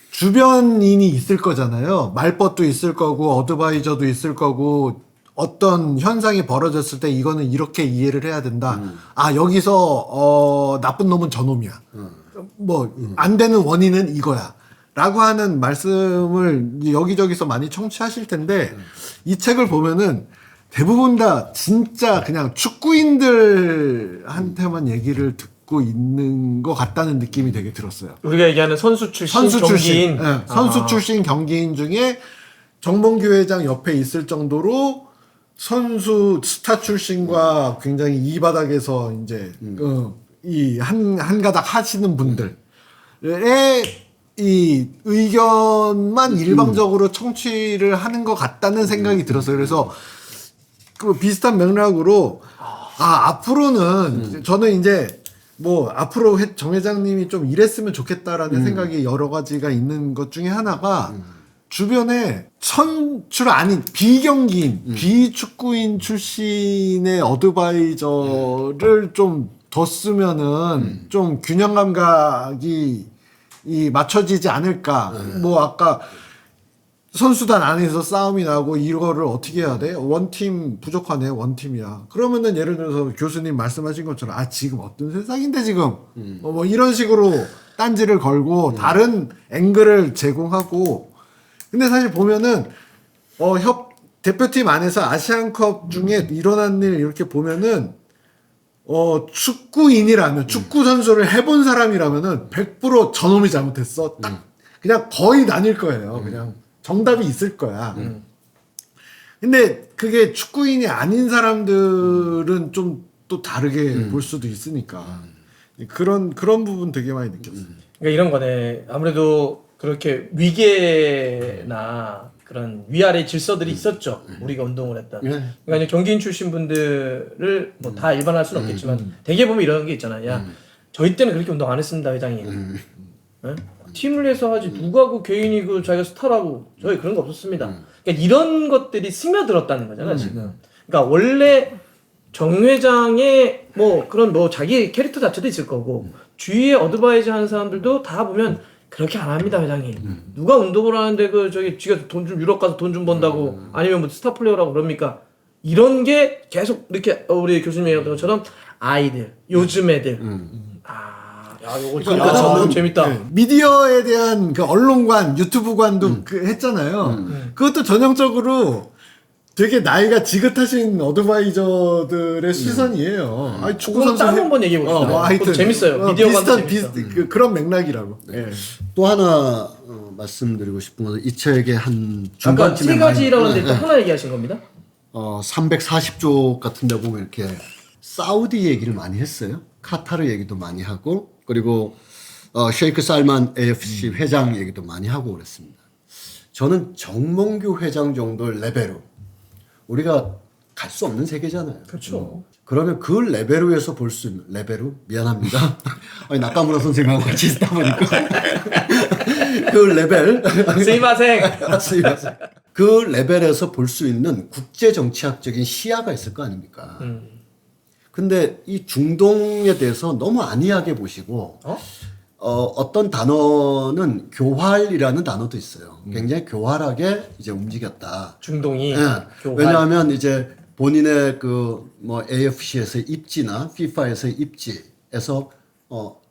주변인이 있을 거잖아요. 말벗도 있을 거고 어드바이저도 있을 거고 어떤 현상이 벌어졌을 때 이거는 이렇게 이해를 해야 된다. 여기서 나쁜 놈은 저놈이야. 안 되는 원인은 이거야. 라고 하는 말씀을 여기저기서 많이 청취하실 텐데 이 책을 보면은 대부분 다 진짜 그냥 축구인들한테만 얘기를 듣고 있는 것 같다는 느낌이 되게 들었어요. 우리가 얘기하는 선수 출신 경기인 선수 출신 경기인 중에 정몽규 회장 옆에 있을 정도로 선수 스타 출신과 굉장히 이 바닥에서 이제 이 한 가닥 하시는 분들의 이 의견만 일방적으로 청취를 하는 것 같다는 생각이 들었어요. 그래서 그 비슷한 맥락으로 앞으로는 저는 이제 앞으로 정 회장님이 좀 이랬으면 좋겠다라는 생각이 여러 가지가 있는 것 중에 하나가 주변에 선출 아닌 비경기인 비축구인 출신의 어드바이저를 좀 뒀으면은 좀 균형 감각이 맞춰지지 않을까. 뭐 아까 선수단 안에서 싸움이 나고 이거를 어떻게 해야 돼? 원팀 부족하네, 원팀이야. 그러면은 예를 들어서 교수님 말씀하신 것처럼 지금 어떤 세상인데 지금 뭐 이런 식으로 딴지를 걸고 다른 앵글을 제공하고. 근데 사실 보면은 대표팀 안에서 아시안컵 중에 일어난 일 이렇게 보면은 축구인이라면 축구 선수를 해본 사람이라면은 100% 저놈이 잘못했어. 딱 그냥 거의 나뉠 거예요. 그냥 정답이 있을 거야. 근데 그게 축구인이 아닌 사람들은 좀 또 다르게 볼 수도 있으니까 그런 부분 되게 많이 느꼈어요. 그러니까 이런 거네. 아무래도 그렇게 위계나 그런 위아래 질서들이 있었죠. 우리가 운동을 했다. 그러니까 이제 경기인 출신 분들을 뭐 다 일반화할 수는 없겠지만 대개 보면 이런 게 있잖아. 야, 저희 때는 그렇게 운동 안 했습니다, 회장님. 네? 팀을 해서 하지 누가 그 개인이 그 자기가 스타라고 저희 그런 거 없었습니다. 그러니까 이런 것들이 스며들었다는 거잖아 지금. 그러니까 원래 정 회장의 뭐 그런 뭐 자기 캐릭터 자체도 있을 거고 주위에 어드바이저 하는 사람들도 다 보면 그렇게 안 합니다, 회장님. 누가 운동을 하는데 그 저기 지가 돈 좀 유럽 가서 돈 좀 번다고 아니면 뭐 스타 플레이어라고 그럽니까? 이런 게 계속 이렇게 우리 교수님이 얘기한 것처럼 아이들, 요즘 애들. 야, 요거 그러니까 너무 재밌다. 네. 미디어에 대한 그 언론관, 유튜브관도 했잖아요. 그것도 전형적으로 되게 나이가 지긋하신 어드바이저들의 시선이에요. 축구 그건 선수 따로 한번 얘기해 봅시다. 뭐 하여튼 재밌어요. 미디어관도 비슷한 그런 맥락이라고. 예. 또 하나 말씀드리고 싶은 것은 이 책의 한 아까 중간쯤에 세 가지라고 했는데 또 하나 얘기하신 겁니다. 340조 같은 데 보면 이렇게 사우디 얘기를 많이 했어요. 카타르 얘기도 많이 하고 그리고 셰이크 살만 AFC 회장 얘기도 많이 하고 그랬습니다. 저는 정몽규 회장 정도 레벨로 우리가 갈 수 없는 세계잖아요. 그렇죠. 그러면 그 레벨로에서 볼 수 있는 레벨로 미안합니다. 아니 나카무라 선생님하고 같이 있다 보니까 그 레벨 스이마생. 그 레벨에서 볼 수 있는 국제 정치학적인 시야가 있을 거 아닙니까? 근데 이 중동에 대해서 너무 안이하게 보시고 어떤 단어는 교활이라는 단어도 있어요. 굉장히 교활하게 이제 움직였다. 중동이 예. 교활. 왜냐하면 이제 본인의 그 뭐 AFC에서의 입지나 FIFA에서의 입지에서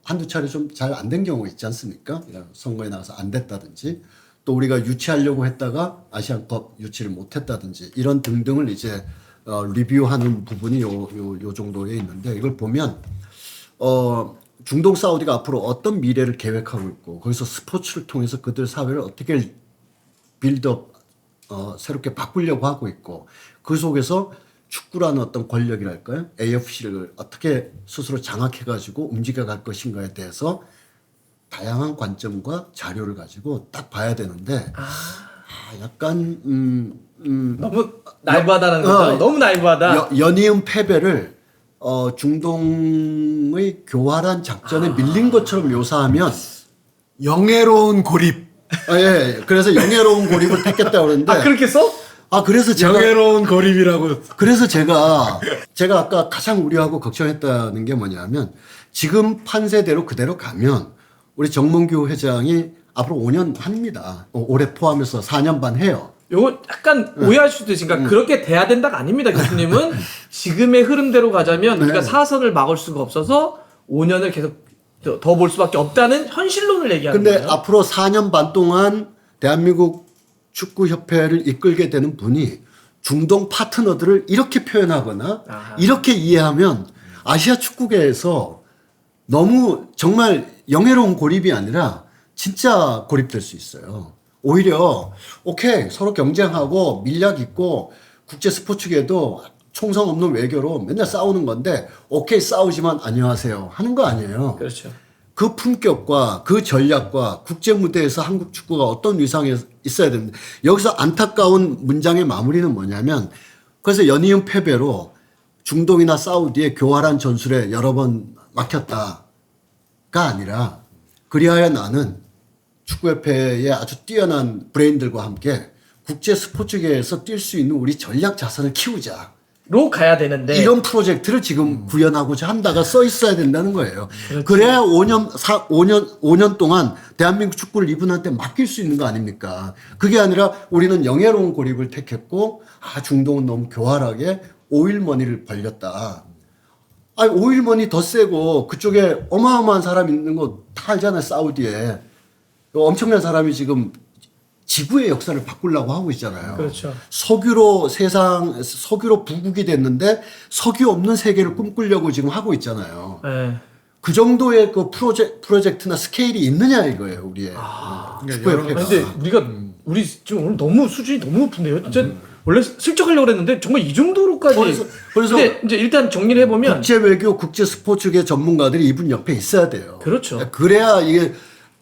한두 차례 좀 잘 안 된 경우 있지 않습니까? 선거에 나가서 안 됐다든지 또 우리가 유치하려고 했다가 아시안컵 유치를 못 했다든지 이런 등등을 이제 리뷰하는 부분이 요 정도에 있는데 이걸 보면 중동 사우디가 앞으로 어떤 미래를 계획하고 있고 거기서 스포츠를 통해서 그들 사회를 어떻게 빌드업 새롭게 바꾸려고 하고 있고 그 속에서 축구라는 어떤 권력이랄까요? AFC를 어떻게 스스로 장악해가지고 움직여갈 것인가에 대해서 다양한 관점과 자료를 가지고 딱 봐야 되는데 약간 너무 나이브하다는 거죠. 너무 나이브하다. 연이은 패배를 중동의 교활한 작전에 밀린 것처럼 묘사하면 영예로운 고립. 예. 그래서 영예로운 고립을 택했다고 그러는데 그렇게 써? 그래서 제가 영예로운 고립이라고. 그래서 제가 아까 가장 우려하고 걱정했다는 게 뭐냐면 지금 판세대로 그대로 가면 우리 정몽규 회장이 앞으로 5년 합니다. 올해 포함해서 4년 반 해요. 요거 약간 오해할 수도 있으니까 그렇게 돼야 된다가 아닙니다. 교수님은 지금의 흐름대로 가자면 우리가 사선을 막을 수가 없어서 5년을 계속 더 볼 수밖에 없다는 현실론을 얘기하는 근데 거예요. 앞으로 4년 반 동안 대한민국 축구협회를 이끌게 되는 분이 중동 파트너들을 이렇게 표현하거나 이렇게 이해하면 아시아 축구계에서 너무 정말 영예로운 고립이 아니라 진짜 고립될 수 있어요. 오히려 오케이 서로 경쟁하고 밀약 있고 국제 스포츠계도 총성 없는 외교로 맨날 싸우는 건데 오케이 싸우지만 안녕하세요 하는 거 아니에요. 그렇죠. 그 품격과 그 전략과 국제 무대에서 한국 축구가 어떤 위상에 있어야 되는데 여기서 안타까운 문장의 마무리는 뭐냐면 그래서 연이은 패배로 중동이나 사우디의 교활한 전술에 여러 번 막혔다가 아니라 그리하여 나는 축구협회의 아주 뛰어난 브레인들과 함께 국제 스포츠계에서 뛸 수 있는 우리 전략 자산을 키우자. 로 가야 되는데 이런 프로젝트를 지금 구현하고자 한다가 써 있어야 된다는 거예요. 그래야 5년 동안 대한민국 축구를 이분한테 맡길 수 있는 거 아닙니까? 그게 아니라 우리는 영예로운 고립을 택했고, 중동은 너무 교활하게 오일머니를 벌렸다. 오일머니 더 세고, 그쪽에 어마어마한 사람 있는 거 다 알잖아요, 사우디에. 엄청난 사람이 지금 지구의 역사를 바꾸려고 하고 있잖아요. 그렇죠. 석유로 부국이 됐는데 석유 없는 세계를 꿈꾸려고 지금 하고 있잖아요. 네. 그 정도의 그 프로젝트나 스케일이 있느냐 이거예요, 우리의. 축구협회가. 근데 우리 지금 오늘 너무 수준이 너무 높은데요. 진짜 원래 슬쩍 하려고 그랬는데 정말 이 정도로까지. 그래서 근데 이제 일단 정리를 해보면 국제 외교, 국제 스포츠계 전문가들이 이분 옆에 있어야 돼요. 그렇죠. 그래야 이게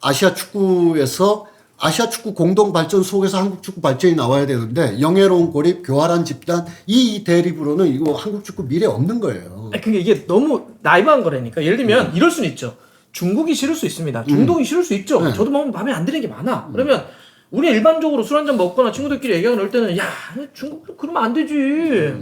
아시아 축구에서 아시아 축구 공동 발전 속에서 한국 축구 발전이 나와야 되는데, 영예로운 고립, 교활한 집단, 이 대립으로는 이거 한국 축구 미래 없는 거예요. 그게 이게 너무 나이브한 거라니까. 예를 들면 이럴 수는 있죠. 중국이 싫을 수 있습니다. 중동이 싫을 수 있죠. 네. 저도 마음에 안 드는 게 많아. 그러면 우리 일반적으로 술 한잔 먹거나 친구들끼리 얘기하는 그럴 때는 야 중국도 그러면 안 되지.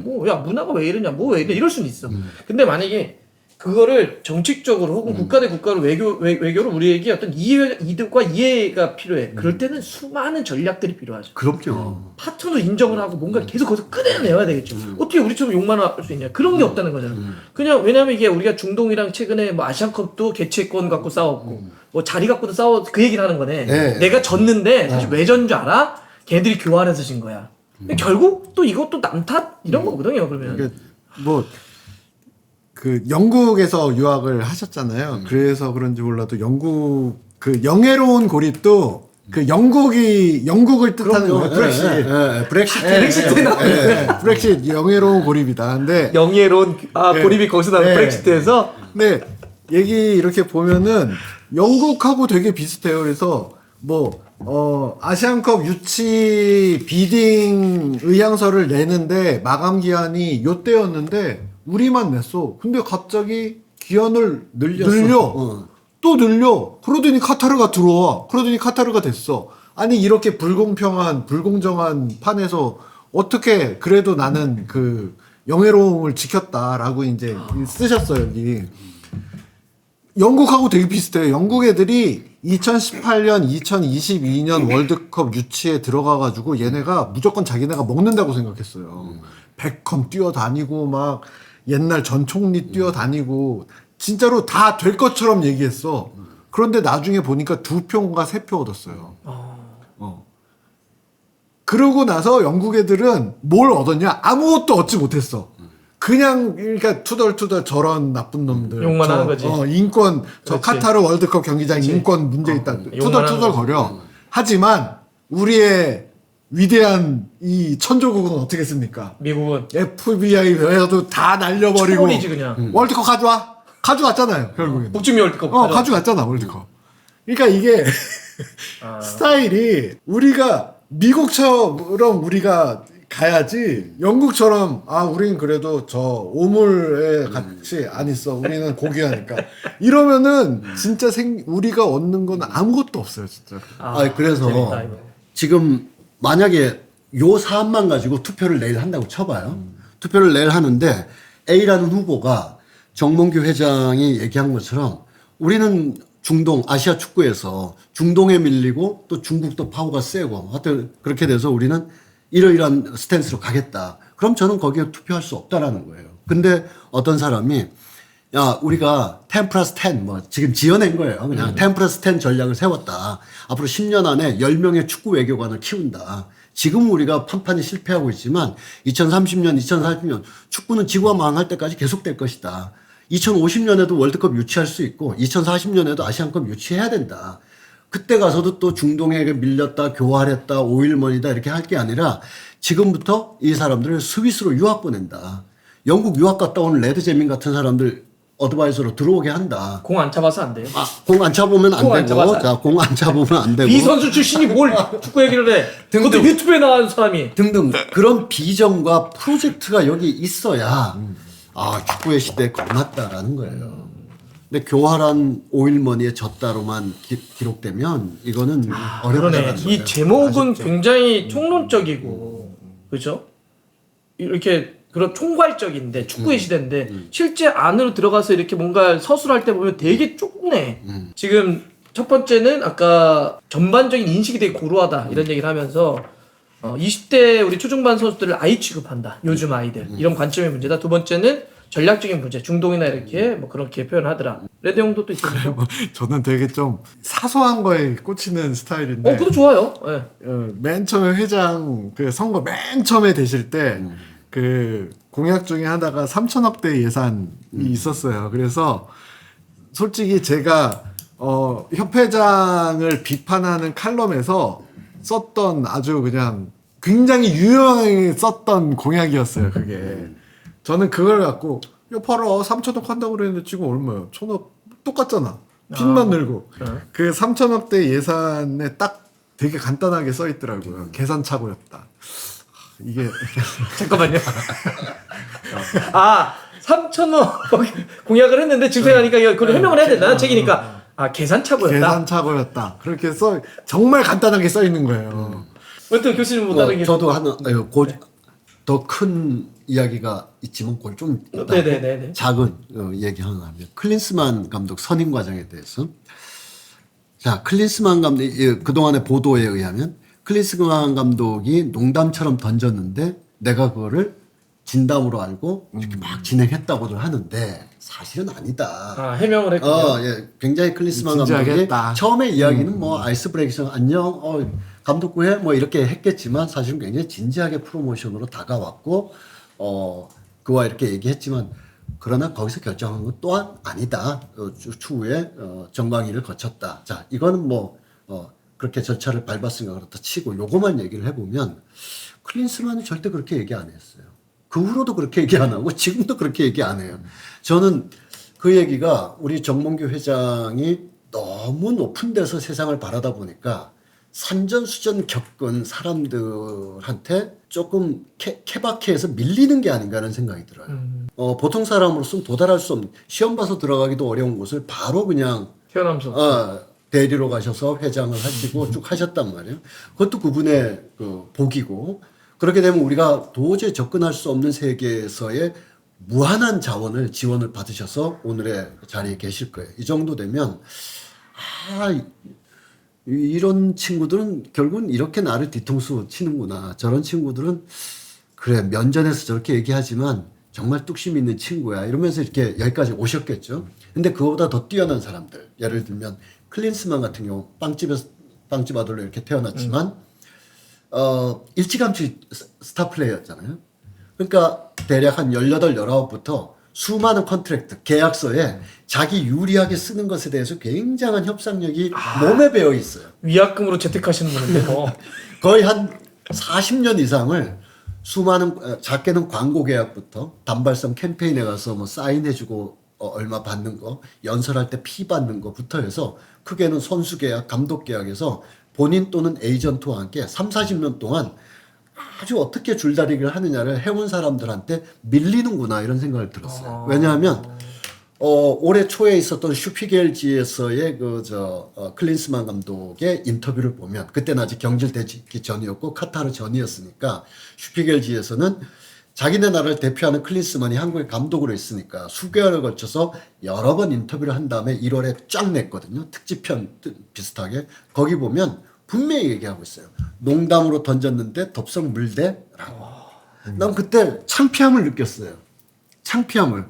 뭐 야 문화가 왜 이러냐, 뭐 왜 이래, 이럴 수는 있어. 근데 만약에 그거를 정책적으로 혹은 국가 대 국가로 외교로 우리에게 어떤 이득과 이해가 필요해. 그럴 때는 수많은 전략들이 필요하죠. 그럼요. 파트너 인정을 하고 뭔가 계속 거기서 꺼내내야 되겠죠. 어떻게 우리처럼 욕만 할 수 있냐. 그런 게 없다는 거잖아요. 그냥 왜냐면 이게 우리가 중동이랑 최근에 뭐 아시안컵도 개최권 갖고 싸웠고 뭐 자리 갖고도 싸워 그 얘기를 하는 거네. 네. 내가 졌는데 사실 왜 전 줄 알아? 걔들이 교환해서 진 거야. 근데 결국 또 이것도 남 탓? 이런 거거든요. 그러면. 그러니까 뭐 그 영국에서 유학을 하셨잖아요. 그래서 그런지 몰라도 영국 그 영예로운 고립도 그 영국을 뜻하는 거예요. 브렉시트. 브렉시트. 브렉시트 영예로운 고립이다. 근데 영예로운 고립이 거기서 나는 네. 브렉시트에서 네, 얘기 이렇게 보면은 영국하고 되게 비슷해요. 그래서 뭐 아시안컵 유치 비딩 의향서를 내는데 마감 기한이 요때였는데 우리만 냈어. 근데 갑자기 기한을 늘려. 또 늘려. 그러더니 카타르가 들어와. 그러더니 카타르가 됐어. 아니 이렇게 불공정한 판에서 어떻게 그래도 나는 그 영예로움을 지켰다라고 이제 쓰셨어요, 여기. 영국하고 되게 비슷해요. 영국 애들이 2018년, 2022년 월드컵 유치에 들어가가지고 얘네가 무조건 자기네가 먹는다고 생각했어요. 베컴 뛰어다니고 막 옛날 전 총리 뛰어다니고 진짜로 다 될 것처럼 얘기했어. 그런데 나중에 보니까 2표인가 3표 얻었어요. 그러고 나서 영국 애들은 뭘 얻었냐? 아무것도 얻지 못했어. 그냥 그러니까 투덜투덜 저런 나쁜 놈들 욕만 하는 거지. 인권 저 그렇지. 카타르 월드컵 경기장 그렇지. 인권 문제 있다 욕만 투덜투덜 하는 거려. 하지만 우리의 위대한 이 천조국은 어떻게 했습니까? 미국은 FBI에서도 다 날려버리고 초월이지 그냥. 월드컵 가져왔잖아요 결국엔. 북중미 월드컵 가져갔잖아 월드컵. 그러니까 이게 스타일이 우리가 미국처럼 우리가 가야지 영국처럼 우린 그래도 저 오물에 같이 안 있어. 우리는 고귀하니까. 이러면은 진짜 우리가 얻는 건 아무것도 없어요, 진짜. 그래서 재밌다, 이거. 지금 만약에 요 사안만 가지고 투표를 내일 한다고 쳐봐요. 투표를 내일 하는데 A라는 후보가 정몽규 회장이 얘기한 것처럼 우리는 중동, 아시아 축구에서 중동에 밀리고 또 중국도 파워가 세고 하여튼 그렇게 돼서 우리는 이러이러한 스탠스로 가겠다. 그럼 저는 거기에 투표할 수 없다라는 거예요. 근데 어떤 사람이 야, 우리가 10 플러스 10, 지금 지어낸 거예요. 그냥 10 플러스 10 전략을 세웠다. 앞으로 10년 안에 10명의 축구 외교관을 키운다. 지금 우리가 판판이 실패하고 있지만 2030년, 2040년 축구는 지구가 망할 때까지 계속될 것이다. 2050년에도 월드컵 유치할 수 있고 2040년에도 아시안컵 유치해야 된다. 그때 가서도 또 중동에게 밀렸다, 교활했다, 오일머니다 이렇게 할 게 아니라 지금부터 이 사람들을 스위스로 유학 보낸다. 영국 유학 갔다 온 레드제민 같은 사람들 어드바이저로 들어오게 한다. 공 안 차봐서 안 돼요. 공 안 차보면 안 공안 되고, 차봐서 자, 공 안 차보면 안 되고. 이 선수 출신이 뭘 축구 얘기를 해. 그것도 유튜브에 나온 사람이. 등등. 그런 비전과 프로젝트가 여기 있어야, 축구의 시대에 걸맞다라는 거예요. 근데 교활한 오일머니에 졌다로만 기록되면 이거는 어렵다는 그러네. 거예요. 이 제목은 굉장히 총론적이고, 그죠? 이렇게 그런 총괄적인데 축구의 시대인데 실제 안으로 들어가서 이렇게 뭔가 서술할 때 보면 되게 좁네. 지금 첫 번째는 아까 전반적인 인식이 되게 고루하다 이런 얘기를 하면서 20대 우리 초중반 선수들을 아이 취급한다. 요즘 아이들 이런 관점의 문제다. 두 번째는 전략적인 문제, 중동이나 이렇게 뭐 그렇게 표현하더라. 레드 형도 또 있습니까? 저는 되게 좀 사소한 거에 꽂히는 스타일인데. 그거 좋아요. 예. 맨 처음에 회장 그 선거 맨 처음에 되실 때 그 공약 중에 하나가 3천억대 예산이 있었어요. 그래서 솔직히 제가 협회장을 비판하는 칼럼에서 썼던 아주 그냥 굉장히 유용하게 썼던 공약이었어요. 그게 저는 그걸 갖고 야 봐라 3천억 한다고 그랬는데 지금 얼마야? 1,000억 똑같잖아. 빚만 늘고 그 3천억대 예산에 딱 되게 간단하게 써 있더라고요. 계산착오였다. 이게 잠깐만요. 3,000원 공약을 했는데 증세하니까 그걸 해명을 해야 된다. 책이니까 계산착오였다. 계산착오였다. 그렇게 써 정말 간단하게 써 있는 거예요. 어떤 교수님 못 다른 게 저도 하나 더 큰 이야기가 있지만 그걸 좀 네네네. 작은 얘기 하나 하면 클린스만 감독 선임 과정에 대해서 자 클린스만 감독 그동안의 보도에 의하면 클린스만 감독이 농담처럼 던졌는데 내가 그거를 진담으로 알고 이렇게 막 진행했다고들 하는데 사실은 아니다. 해명을 했군요. 예, 굉장히 클린스만 감독이 진지하겠다. 처음에 이야기는 뭐 아이스 브레이킹 안녕 감독구해 뭐 이렇게 했겠지만 사실은 굉장히 진지하게 프로모션으로 다가왔고 그와 이렇게 얘기했지만 그러나 거기서 결정한 것 또한 아니다. 추후에 정강이를 거쳤다. 자 이거는 뭐 그렇게 절차를 밟았으니까 그렇다 치고 요거만 얘기를 해보면 클린스만은 절대 그렇게 얘기 안 했어요. 그 후로도 그렇게 얘기 안 하고 지금도 그렇게 얘기 안 해요. 저는 그 얘기가 우리 정몽규 회장이 너무 높은 데서 세상을 바라다 보니까 산전수전 겪은 사람들한테 조금 케바케에서 밀리는 게 아닌가 하는 생각이 들어요. 보통 사람으로서는 도달할 수 없는 시험 봐서 들어가기도 어려운 곳을 바로 그냥 태어나면서 대리로 가셔서 회장을 하시고 쭉 하셨단 말이에요. 그것도 그분의 그 복이고 그렇게 되면 우리가 도저히 접근할 수 없는 세계에서의 무한한 자원을 지원을 받으셔서 오늘의 자리에 계실 거예요. 이 정도 되면 이런 친구들은 결국은 이렇게 나를 뒤통수 치는구나. 저런 친구들은 그래 면전에서 저렇게 얘기하지만 정말 뚝심 있는 친구야. 이러면서 이렇게 여기까지 오셨겠죠. 근데 그거보다 더 뛰어난 사람들. 예를 들면 클린스만 같은 경우 빵집 아들로 이렇게 태어났지만 일찌감치 스타 플레이였잖아요. 그러니까 대략 한 18, 19부터 수많은 컨트랙트, 계약서에 자기 유리하게 쓰는 것에 대해서 굉장한 협상력이 몸에 배어 있어요. 위약금으로 재택하시는 분인데 거의 한 40년 이상을 수많은 작게는 광고 계약부터 단발성 캠페인에 가서 뭐 사인해주고 얼마 받는 거, 연설할 때 피 받는 거부터 해서 크게는 선수 계약, 감독 계약에서 본인 또는 에이전트와 함께 30-40년 동안 아주 어떻게 줄다리기를 하느냐를 해온 사람들한테 밀리는구나 이런 생각을 들었어요. 왜냐하면 올해 초에 있었던 슈피겔지에서의 클린스만 감독의 인터뷰를 보면 그때는 아직 경질되기 전이었고 카타르 전이었으니까 슈피겔지에서는 자기네 나라를 대표하는 클린스만이 한국의 감독으로 있으니까 수개월에 걸쳐서 여러 번 인터뷰를 한 다음에 1월에 쫙 냈거든요. 특집편 비슷하게. 거기 보면 분명히 얘기하고 있어요. 농담으로 던졌는데 덥석 물대라고. 난 그때 창피함을 느꼈어요. 창피함을.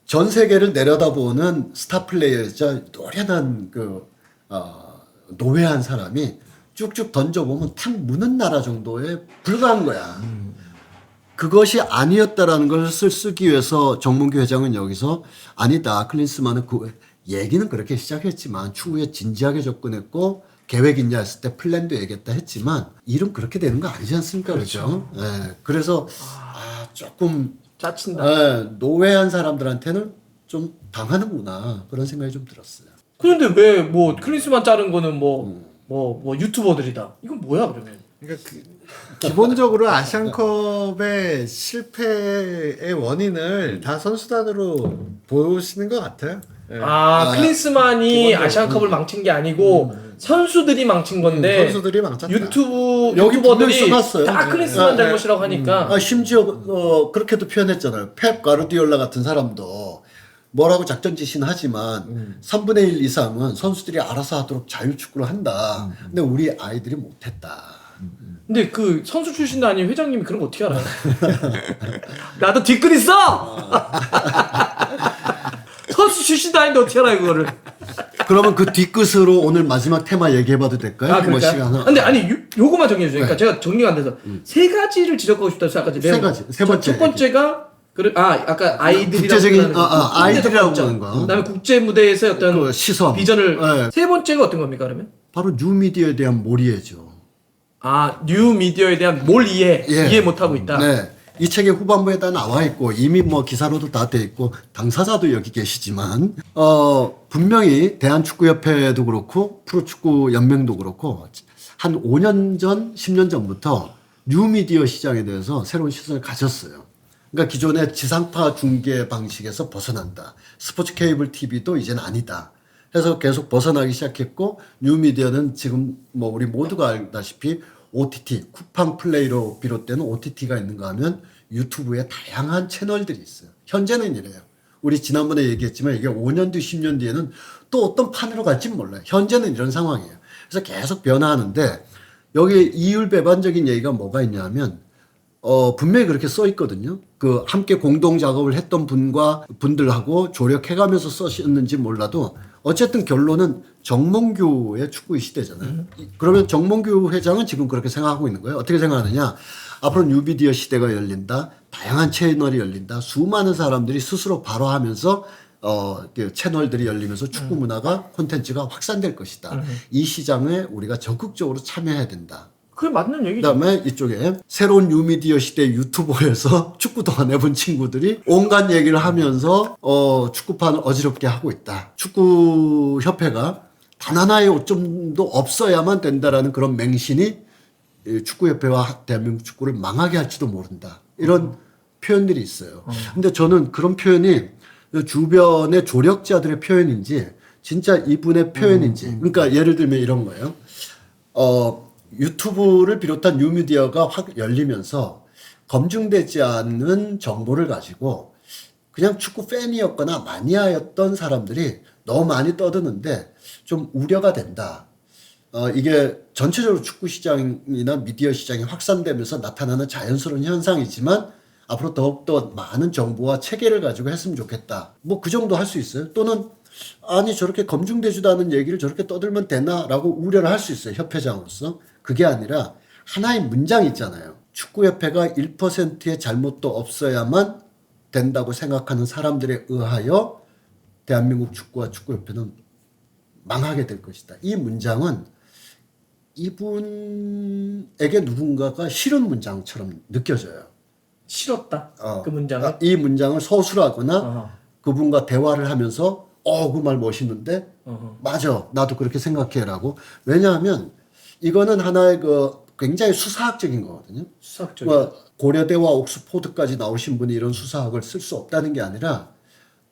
전 세계를 내려다보는 스타 플레이어이자 노련한 노회한 사람이 쭉쭉 던져보면 탁 무는 나라 정도에 불과한 거야. 그것이 아니었다라는 것을 쓰기 위해서 정몽규 회장은 여기서 아니다. 클린스만은 그 얘기는 그렇게 시작했지만 추후에 진지하게 접근했고 계획 있냐 했을 때 플랜도 얘기했다 했지만 일은 그렇게 되는 거 아니지 않습니까? 그렇죠. 네. 그래서 조금 짜친다. 노회한 사람들한테는 좀 당하는구나 그런 생각이 좀 들었어요. 그런데 왜 뭐 클린스만 자른 거는 뭐 유튜버들이다. 이건 뭐야 그러면? 그러니까 기본적으로 아시안컵의 실패의 원인을 다 선수단으로 보시는 것 같아요. 클린스만이 아시안컵을 망친 게 아니고 선수들이 망친 건데 선수들이 망쳤다. 유튜버들이 분명히 써놨어요. 다 클린스만 잘못이라고 하니까 심지어 그렇게도 표현했잖아요. 펩 가르디올라 같은 사람도 뭐라고 작전 지시는 하지만 3분의 1 이상은 선수들이 알아서 하도록 자유축구를 한다. 근데 우리 아이들이 못했다. 근데 그 선수 출신도 아닌 회장님이 그런 거 어떻게 알아요? 나도 뒷글 있어! 선수 출신도 아닌데 어떻게 알아요 그거를? 그러면 그 뒤끝으로 오늘 마지막 테마 얘기해봐도 될까요? 그럴까요? 근데 아니 요거만 정리해주세요. 그러니까 제가 정리가 안 돼서 세 가지를 지적하고 싶다 해서 아까 세 가지. 세 번째. 첫 번째가 아까 아이들이라고 국제적인 하는 아이들이라고 하는 거. 그다음에 국제 무대에서 어떤 그 시선. 비전을 네. 세 번째가 어떤 겁니까 그러면? 바로 뉴미디어에 대한 몰이해죠. 뉴 미디어에 대한 이해 못하고 있다. 네. 이 책의 후반부에 다 나와 있고 이미 뭐 기사로도 다 돼 있고 당사자도 여기 계시지만 분명히 대한축구협회도 그렇고 프로축구연맹도 그렇고 한 5년 전, 10년 전부터 뉴미디어 시장에 대해서 새로운 시선을 가졌어요. 그러니까 기존의 지상파 중계 방식에서 벗어난다. 스포츠 케이블 TV도 이제는 아니다. 해서 계속 벗어나기 시작했고 뉴미디어는 지금 뭐 우리 모두가 알다시피 OTT, 쿠팡 플레이로 비롯되는 OTT가 있는가 하면 유튜브에 다양한 채널들이 있어요. 현재는 이래요. 우리 지난번에 얘기했지만 이게 5년 뒤, 10년 뒤에는 또 어떤 판으로 갈지 몰라요. 현재는 이런 상황이에요. 그래서 계속 변화하는데 여기 이율배반적인 얘기가 뭐가 있냐면 분명히 그렇게 써 있거든요. 그 함께 공동 작업을 했던 분들하고 조력해가면서 써셨는지 몰라도 어쨌든 결론은 정몽규의 축구의 시대잖아요. 그러면 정몽규 회장은 지금 그렇게 생각하고 있는 거예요. 어떻게 생각하느냐? 앞으로 뉴미디어 시대가 열린다. 다양한 채널이 열린다. 수많은 사람들이 스스로 바로 하면서 그 채널들이 열리면서 축구 문화가 콘텐츠가 확산될 것이다. 이 시장에 우리가 적극적으로 참여해야 된다. 그게 맞는 얘기죠. 그다음에 이쪽에 새로운 뉴미디어 시대 유튜버에서 축구도 안 해본 친구들이 온갖 얘기를 하면서 축구판을 어지럽게 하고 있다. 축구협회가 단 하나의 오점도 없어야만 된다라는 그런 맹신이 축구협회와 대한민국 축구를 망하게 할지도 모른다. 이런 표현들이 있어요. 근데 저는 그런 표현이 주변의 조력자들의 표현인지 진짜 이분의 표현인지 그러니까 예를 들면 이런 거예요. 유튜브를 비롯한 뉴미디어가 확 열리면서 검증되지 않은 정보를 가지고 그냥 축구 팬이었거나 마니아였던 사람들이 너무 많이 떠드는데 좀 우려가 된다. 이게 전체적으로 축구 시장이나 미디어 시장이 확산되면서 나타나는 자연스러운 현상이지만 앞으로 더욱더 많은 정보와 체계를 가지고 했으면 좋겠다. 뭐 그 정도 할 수 있어요. 또는 아니 저렇게 검증되지도 않은 얘기를 저렇게 떠들면 되나라고 우려를 할 수 있어요. 협회장으로서. 그게 아니라 하나의 문장이 있잖아요. 축구협회가 1%의 잘못도 없어야만 된다고 생각하는 사람들에 의하여 대한민국 축구와 축구협회는 망하게 될 것이다. 이 문장은 이분에게 누군가가 싫은 문장처럼 느껴져요. 싫었다. 그 문장을. 이 문장을 서술하거나 그분과 대화를 하면서 그 말 멋있는데 맞아 나도 그렇게 생각해라고. 왜냐하면 이거는 하나의 굉장히 수사학적인 거거든요. 수사학적인. 고려대와 옥스포드까지 나오신 분이 이런 수사학을 쓸 수 없다는 게 아니라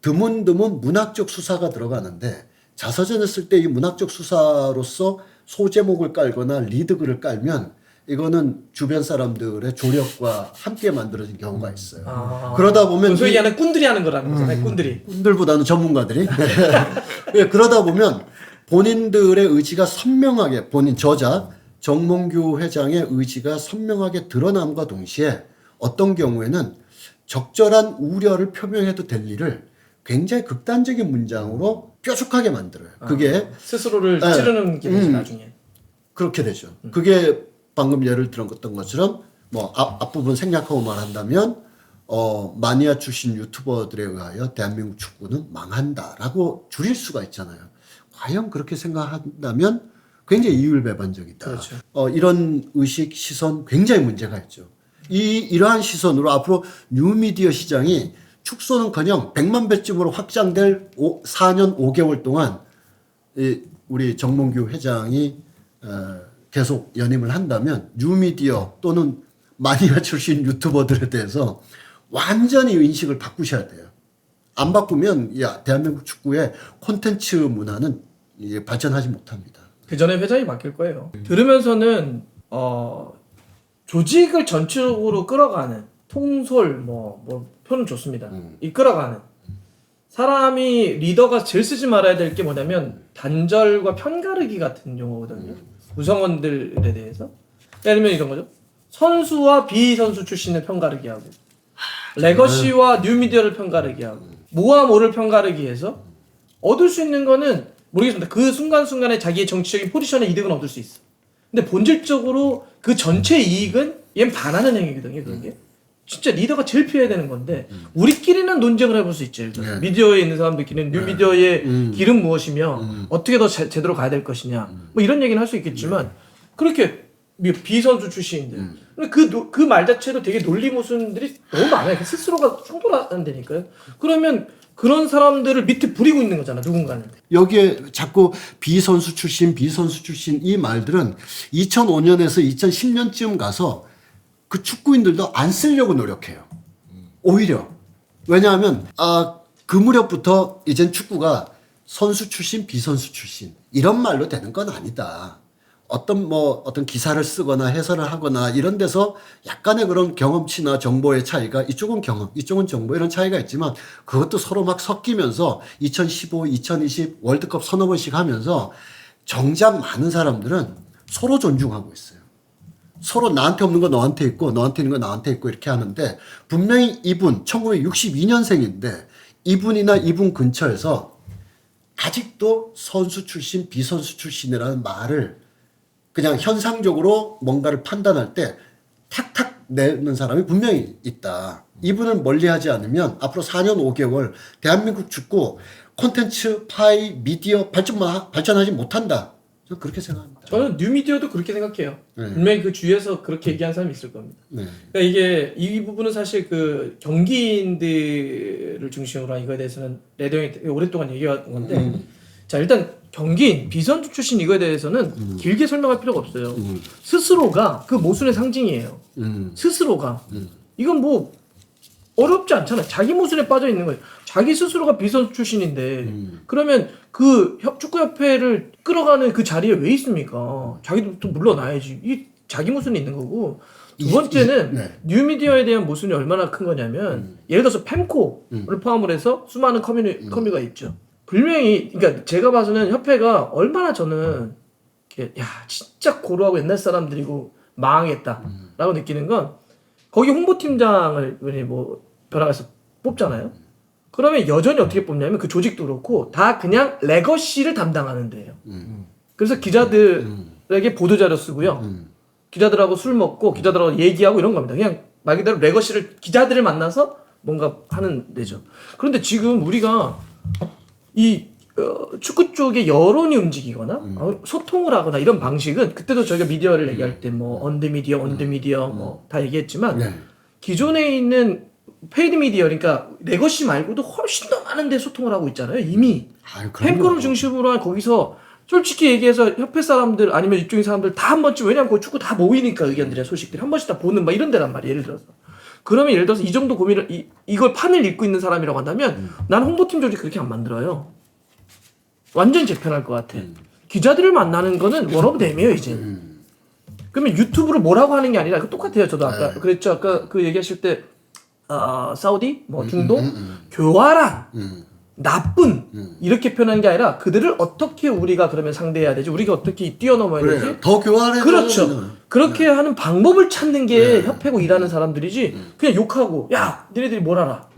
드문드문 문학적 수사가 들어가는데 자서전을 쓸 때 이 문학적 수사로서 소제목을 깔거나 리드글을 깔면 이거는 주변 사람들의 조력과 함께 만들어진 경우가 있어요. 그러다 보면 소위 얘기하는 꾼들이 하는 거라는 거잖아요. 꾼들보다는 전문가들이. 네, 그러다 보면 본인들의 의지가 선명하게 본인 저자 정몽규 회장의 의지가 선명하게 드러남과 동시에 어떤 경우에는 적절한 우려를 표명해도 될 일을 굉장히 극단적인 문장으로 뾰족하게 만들어요. 그게 스스로를 찌르는 기분이 나중에 그렇게 되죠. 그게 방금 예를 들었던 것처럼 뭐 앞부분 생략하고 말한다면 마니아 출신 유튜버들에 의하여 대한민국 축구는 망한다라고 줄일 수가 있잖아요. 과연 그렇게 생각한다면 굉장히 이율배반적이다. 그렇죠. 이런 의식, 시선 굉장히 문제가 있죠. 이러한 시선으로 앞으로 뉴미디어 시장이 축소는커녕 100만 배쯤으로 확장될 4년 5개월 동안 우리 정몽규 회장이 계속 연임을 한다면 뉴미디어 또는 마니아 출신 유튜버들에 대해서 완전히 인식을 바꾸셔야 돼요. 안 바꾸면 야 대한민국 축구의 콘텐츠 문화는 이게 발전하지 못합니다. 그 전에 회장이 바뀔 거예요. 들으면서는 조직을 전체적으로 끌어가는 통솔 뭐 표는 좋습니다. 이끌어가는 사람이 리더가 제일 쓰지 말아야 될 게 뭐냐면 단절과 편가르기 같은 용어거든요. 구성원들에 대해서. 예를 들면 이런 거죠. 선수와 비선수 출신을 편가르기 하고 레거시와 뉴미디어를 편가르기 하고 뭐와 뭐를 편가르기 해서 얻을 수 있는 거는 모르겠습니다. 그 순간순간에 자기의 정치적인 포지션의 이득은 얻을 수 있어. 근데 본질적으로 그 전체 이익은 얘는 반하는 행위거든요. 그런 게. 진짜 리더가 제일 피해야 되는 건데 우리끼리는 논쟁을 해볼 수 있죠. 네. 미디어에 있는 사람들끼리는 뉴미디어의 길은 무엇이며 어떻게 더 제대로 가야 될 것이냐 뭐 이런 얘기는 할 수 있겠지만 그렇게 비선수 출신인데 그 말 자체도 되게 논리 모순들이 너무 많아요. 그 스스로가 충돌한다니까요. 그러면 그런 사람들을 밑에 부리고 있는 거잖아 누군가는. 여기에 자꾸 비선수 출신 이 말들은 2005년에서 2010년쯤 가서 그 축구인들도 안 쓰려고 노력해요. 오히려. 왜냐하면 그 무렵부터 이젠 축구가 선수 출신, 비선수 출신 이런 말로 되는 건 아니다. 어떤 기사를 쓰거나 해설을 하거나 이런 데서 약간의 그런 경험치나 정보의 차이가 이쪽은 경험, 이쪽은 정보 이런 차이가 있지만 그것도 서로 막 섞이면서 2015, 2020 월드컵 서너 번씩 하면서 정작 많은 사람들은 서로 존중하고 있어요. 서로 나한테 없는 거 너한테 있고 너한테 있는 거 나한테 있고 이렇게 하는데 분명히 이분 1962년생인데 이분이나 이분 근처에서 아직도 선수 출신, 비선수 출신이라는 말을 그냥 현상적으로 뭔가를 판단할 때 탁탁 내는 사람이 분명히 있다. 이분을 멀리하지 않으면 앞으로 4년 5개월 대한민국 축구 콘텐츠, 파이, 미디어 발전하지 못한다. 저는 그렇게 생각합니다. 저는 뉴미디어도 그렇게 생각해요. 네. 분명히 그 주위에서 그렇게 얘기하는 사람이 있을 겁니다. 네. 그러니까 이게 이 부분은 사실 그 경기인들을 중심으로 한 이거에 대해서는 레드 형이 되게 오랫동안 얘기한 건데 자 일단 경기인 비선수 출신 이거에 대해서는 길게 설명할 필요가 없어요. 스스로가 그 모순의 상징이에요. 스스로가 이건 뭐 어렵지 않잖아요. 자기 모순에 빠져 있는 거예요. 자기 스스로가 비선수 출신인데 그러면 그 축구협회를 끌어가는 그 자리에 왜 있습니까? 자기도 또 물러나야지. 이 자기 모순이 있는 거고 두 번째는 네. 뉴미디어에 대한 모순이 얼마나 큰 거냐면 예를 들어서 펜코를 포함을 해서 수많은 커뮤가 있죠. 분명히 그러니까 제가 봐서는 협회가 얼마나 저는 이렇게 야 진짜 고루하고 옛날 사람들이고 망하겠다라고 느끼는 건 거기 홍보팀장을 뭐 변화해서 뽑잖아요. 그러면 여전히 어떻게 뽑냐면 그 조직도 그렇고 다 그냥 레거시를 담당하는 데예요. 그래서 기자들에게 보도자료 쓰고요. 기자들하고 술 먹고 기자들하고 얘기하고 이런 겁니다. 그냥 말 그대로 레거시를 기자들을 만나서 뭔가 하는 데죠. 그런데 지금 우리가 이 축구 쪽에 여론이 움직이거나 소통을 하거나 이런 방식은 그때도 저희가 미디어를 얘기할 때 뭐 언더미디어 뭐 다 얘기했지만 네. 기존에 있는 페이드 미디어 그러니까 레거시 말고도 훨씬 더 많은 데 소통을 하고 있잖아요. 이미 팬클럽 중심으로 한 거기서 솔직히 얘기해서 협회 사람들 아니면 이쪽의 사람들 다 한 번쯤 왜냐면 그 축구 다 모이니까 의견들이나 소식들이 한 번씩 다 보는 막 이런 데란 말이에요. 예를 들어서 그러면 예를 들어서 이 정도 고민을 이걸 판을 읽고 있는 사람이라고 한다면 난 홍보팀 조직 그렇게 안 만들어요. 완전 재편할 것 같아. 기자들을 만나는 거는 원 오브 댐이에요 이제. 그러면 유튜브로 뭐라고 하는 게 아니라 그 똑같아요. 저도 아까 그랬죠. 아까 그 얘기하실 때 사우디, 뭐 중동, 교활한, 나쁜 이렇게 표현하는 게 아니라 그들을 어떻게 우리가 그러면 상대해야 되지? 우리가 어떻게 뛰어넘어야 되지? 그래요. 더 교환해. 그렇죠. 그렇게 하는 방법을 찾는 게 협회고 일하는 사람들이지 그냥 욕하고 야 니네들이 뭘 알아?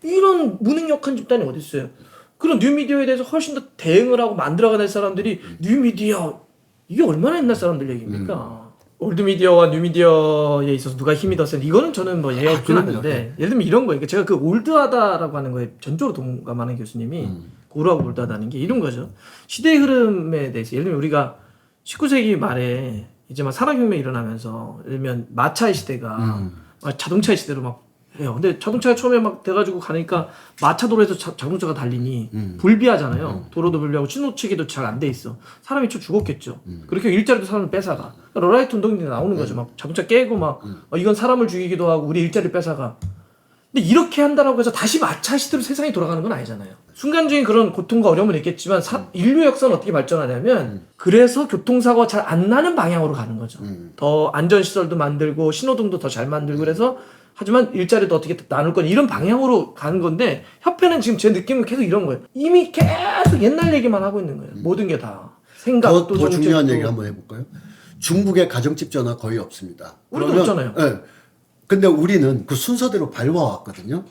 이런 무능력한 집단이 어디 있어요? 그런 뉴미디어에 대해서 훨씬 더 대응을 하고 만들어가야 될 사람들이 뉴미디어 이게 얼마나 옛날 사람들 얘기입니까? 올드미디어와 뉴미디어에 있어서 누가 힘이 더 센 이거는 저는 뭐 얘기할 줄 아는데 예를 들면 이런 거예요. 그러니까 제가 그 올드하다라고 하는 거에 전적으로 동감하는 교수님이 고루하고 올드하다는 게 이런 거죠. 시대의 흐름에 대해서 예를 들면 우리가 19세기 말에 이제 막 산업혁명이 일어나면서 예를 들면 마차의 시대가 자동차의 시대로 막 해요. 근데 자동차가 처음에 막 돼가지고 가니까 마차도로에서 자동차가 달리니 불비하잖아요. 도로도 불비하고 신호체계도 잘 안 돼 있어. 사람이 좀 죽었겠죠. 그렇게 일자리도 사람을 뺏어가. 그러니까 러라이트 운동이 나오는 거죠. 막 자동차 깨고 막 이건 사람을 죽이기도 하고 우리 일자리를 뺏어가. 근데 이렇게 한다라고 해서 다시 마차 시대로 세상이 돌아가는 건 아니잖아요. 순간적인 그런 고통과 어려움은 있겠지만 인류 역사는 어떻게 발전하냐면 그래서 교통사고가 잘 안 나는 방향으로 가는 거죠. 더 안전시설도 만들고 신호등도 더 잘 만들고 그래서 하지만 일자리도 어떻게 나눌 거냐 이런 방향으로 가는 건데 협회는 지금 제 느낌은 계속 이런 거예요. 이미 계속 옛날 얘기만 하고 있는 거예요. 모든 게 다. 생각도 더 중요한 정책도. 얘기 한번 해볼까요? 중국의 가정집 전화 거의 없습니다. 우리도 없잖아요. 예. 근데 우리는 그 순서대로 밟아왔거든요.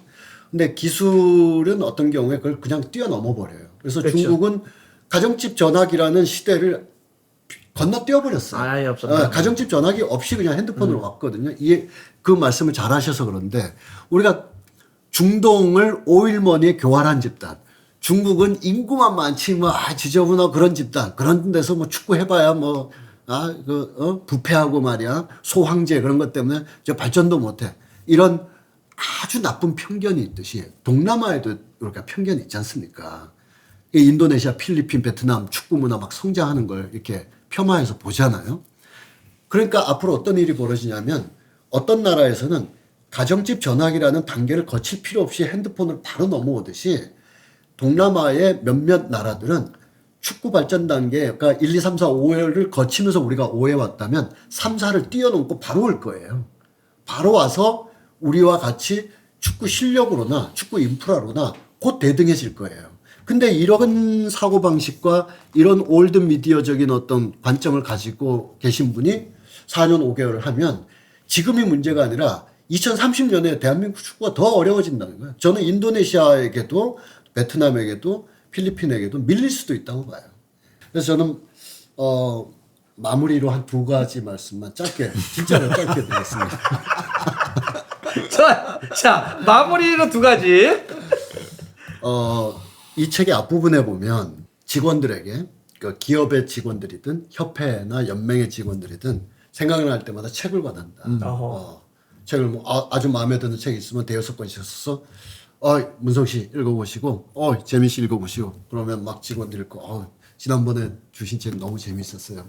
근데 기술은 어떤 경우에 그걸 그냥 뛰어넘어 버려요. 그래서 그렇죠. 중국은 가정집 전화기라는 시대를 건너뛰어 버렸어요. 아예 없었나? 가정집 전화기 없이 그냥 핸드폰으로 왔거든요. 이게 그 말씀을 잘 하셔서 그런데 우리가 중동을 오일머니에 교활한 집단, 중국은 인구만 많지 뭐 지저분하고 그런 집단, 그런 데서 뭐 축구 해봐야 뭐 부패하고 말이야 소황제 그런 것 때문에 저 발전도 못해 이런 아주 나쁜 편견이 있듯이 동남아에도 이렇게 편견이 있지 않습니까? 이 인도네시아, 필리핀, 베트남 축구 문화 막 성장하는 걸 이렇게 폄하해서 보잖아요. 그러니까 앞으로 어떤 일이 벌어지냐면 어떤 나라에서는 가정집 전화기라는 단계를 거칠 필요 없이 핸드폰을 바로 넘어오듯이 동남아의 몇몇 나라들은 축구 발전 단계, 그러니까 1, 2, 3, 4, 5를 거치면서 우리가 5에 왔다면 3, 4를 뛰어넘고 바로 올 거예요. 바로 와서 우리와 같이 축구 실력으로나 축구 인프라로나 곧 대등해질 거예요. 근데 이런 사고방식과 이런 올드 미디어적인 어떤 관점을 가지고 계신 분이 4년 5개월을 하면 지금이 문제가 아니라 2030년에 대한민국 축구가 더 어려워진다는 거예요. 저는 인도네시아에게도 베트남에게도 필리핀에게도 밀릴 수도 있다고 봐요. 그래서 저는 마무리로 한 2가지 말씀만 짧게 진짜로 짧게 드리겠습니다. 자, 마무리로 2가지. 이 책의 앞부분에 보면 직원들에게 그 기업의 직원들이든 협회나 연맹의 직원들이든 생각날 때마다 책을 권한다. 책을 뭐 아주 마음에 드는 책이 있으면 대여섯 권씩 써서 문성 씨 읽어보시고 재민 씨 읽어보시고 그러면 막 직원들 읽고 지난번에 주신 책 너무 재밌었어요.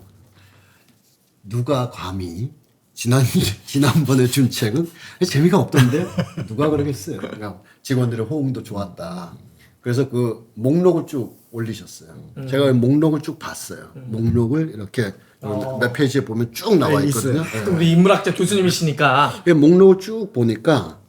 누가 감히 지난번에 준 책은 재미가 없던데 누가 그러겠어요. 그러니까 직원들의 호응도 좋았다. 그래서 그 목록을 쭉 올리셨어요. 제가 목록을 쭉 봤어요. 목록을 이렇게 몇 페이지에 보면 쭉 나와 있거든요. 또 우리 인문학자 교수님이시니까. 목록을 쭉 보니까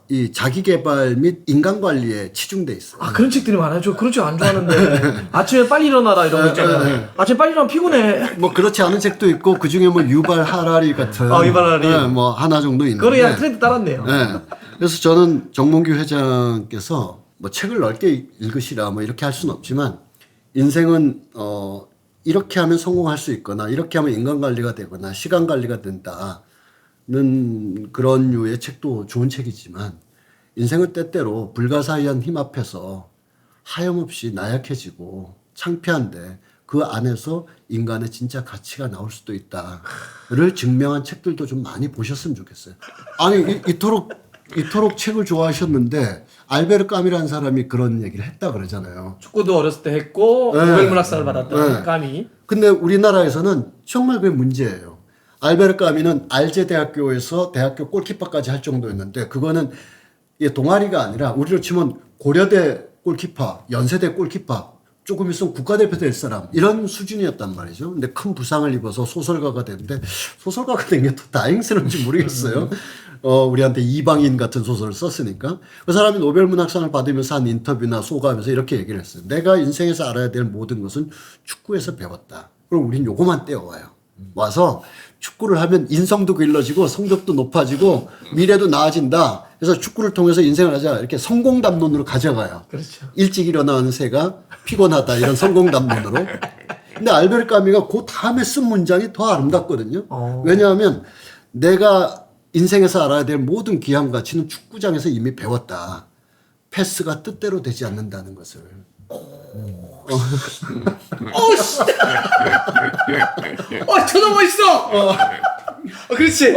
이 자기개발 및 인간관리에 치중돼 있어요. 그런 책들이 많아요. 저 그런 책 안 좋아하는데. 아침에 빨리 일어나라 이런 거 있잖아요. 아침에 빨리 일어나면 피곤해. 뭐 그렇지 않은 책도 있고 그 중에 뭐 유발 하라리 같은 유발 하라리. 뭐 하나 정도 있는데. 그거를 그냥 트렌드 따랐네요. 그래서 저는 정몽규 회장께서 뭐 책을 넓게 읽으시라 뭐 이렇게 할 수는 없지만 인생은 이렇게 하면 성공할 수 있거나 이렇게 하면 인간관리가 되거나 시간관리가 된다. 는 그런 류의 책도 좋은 책이지만 인생은 때때로 불가사의한 힘 앞에서 하염없이 나약해지고 창피한데 그 안에서 인간의 진짜 가치가 나올 수도 있다를 증명한 책들도 좀 많이 보셨으면 좋겠어요. 아니 이토록 책을 좋아하셨는데 알베르 까미라는 사람이 그런 얘기를 했다 그러잖아요. 축구도 어렸을 때 했고 노벨 문학상을 받았던 까미. 근데 우리나라에서는 정말 그게 문제예요. 알베르 까미는 알제 대학교에서 대학교 골키퍼까지 할 정도였는데 그거는 동아리가 아니라 우리로 치면 고려대 골키퍼, 연세대 골키퍼, 조금 있으면 국가대표 될 사람 이런 수준이었단 말이죠. 근데 큰 부상을 입어서 소설가가 됐는데 소설가가 된 게 더 다행스러운지 모르겠어요. 우리한테 이방인 같은 소설을 썼으니까 그 사람이 노벨 문학상을 받으면서 한 인터뷰나 소감에서 이렇게 얘기를 했어요. 내가 인생에서 알아야 될 모든 것은 축구에서 배웠다. 그럼 우린 요거만 떼어와요. 와서 축구를 하면 인성도 길러지고 성적도 높아지고 미래도 나아진다. 그래서 축구를 통해서 인생을 하자. 이렇게 성공담론으로 가져가요. 그렇죠. 일찍 일어나는 새가 피곤하다. 이런 성공담론으로. 근데 알베르 까미가 그 다음에 쓴 문장이 더 아름답거든요. 왜냐하면 내가 인생에서 알아야 될 모든 귀한 가치는 축구장에서 이미 배웠다. 패스가 뜻대로 되지 않는다는 것을. 저도 멋있어. 그렇지.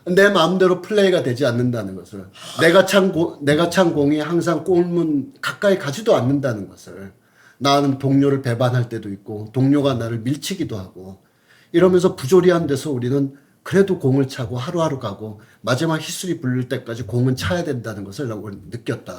내 마음대로 플레이가 되지 않는다는 것을. 내가 찬 공이 항상 골문 가까이 가지도 않는다는 것을. 나는 동료를 배반할 때도 있고 동료가 나를 밀치기도 하고 이러면서 부조리한 데서 우리는 그래도 공을 차고 하루하루 가고 마지막 휘슬이 불릴 때까지 공은 차야 된다는 것을 느꼈다.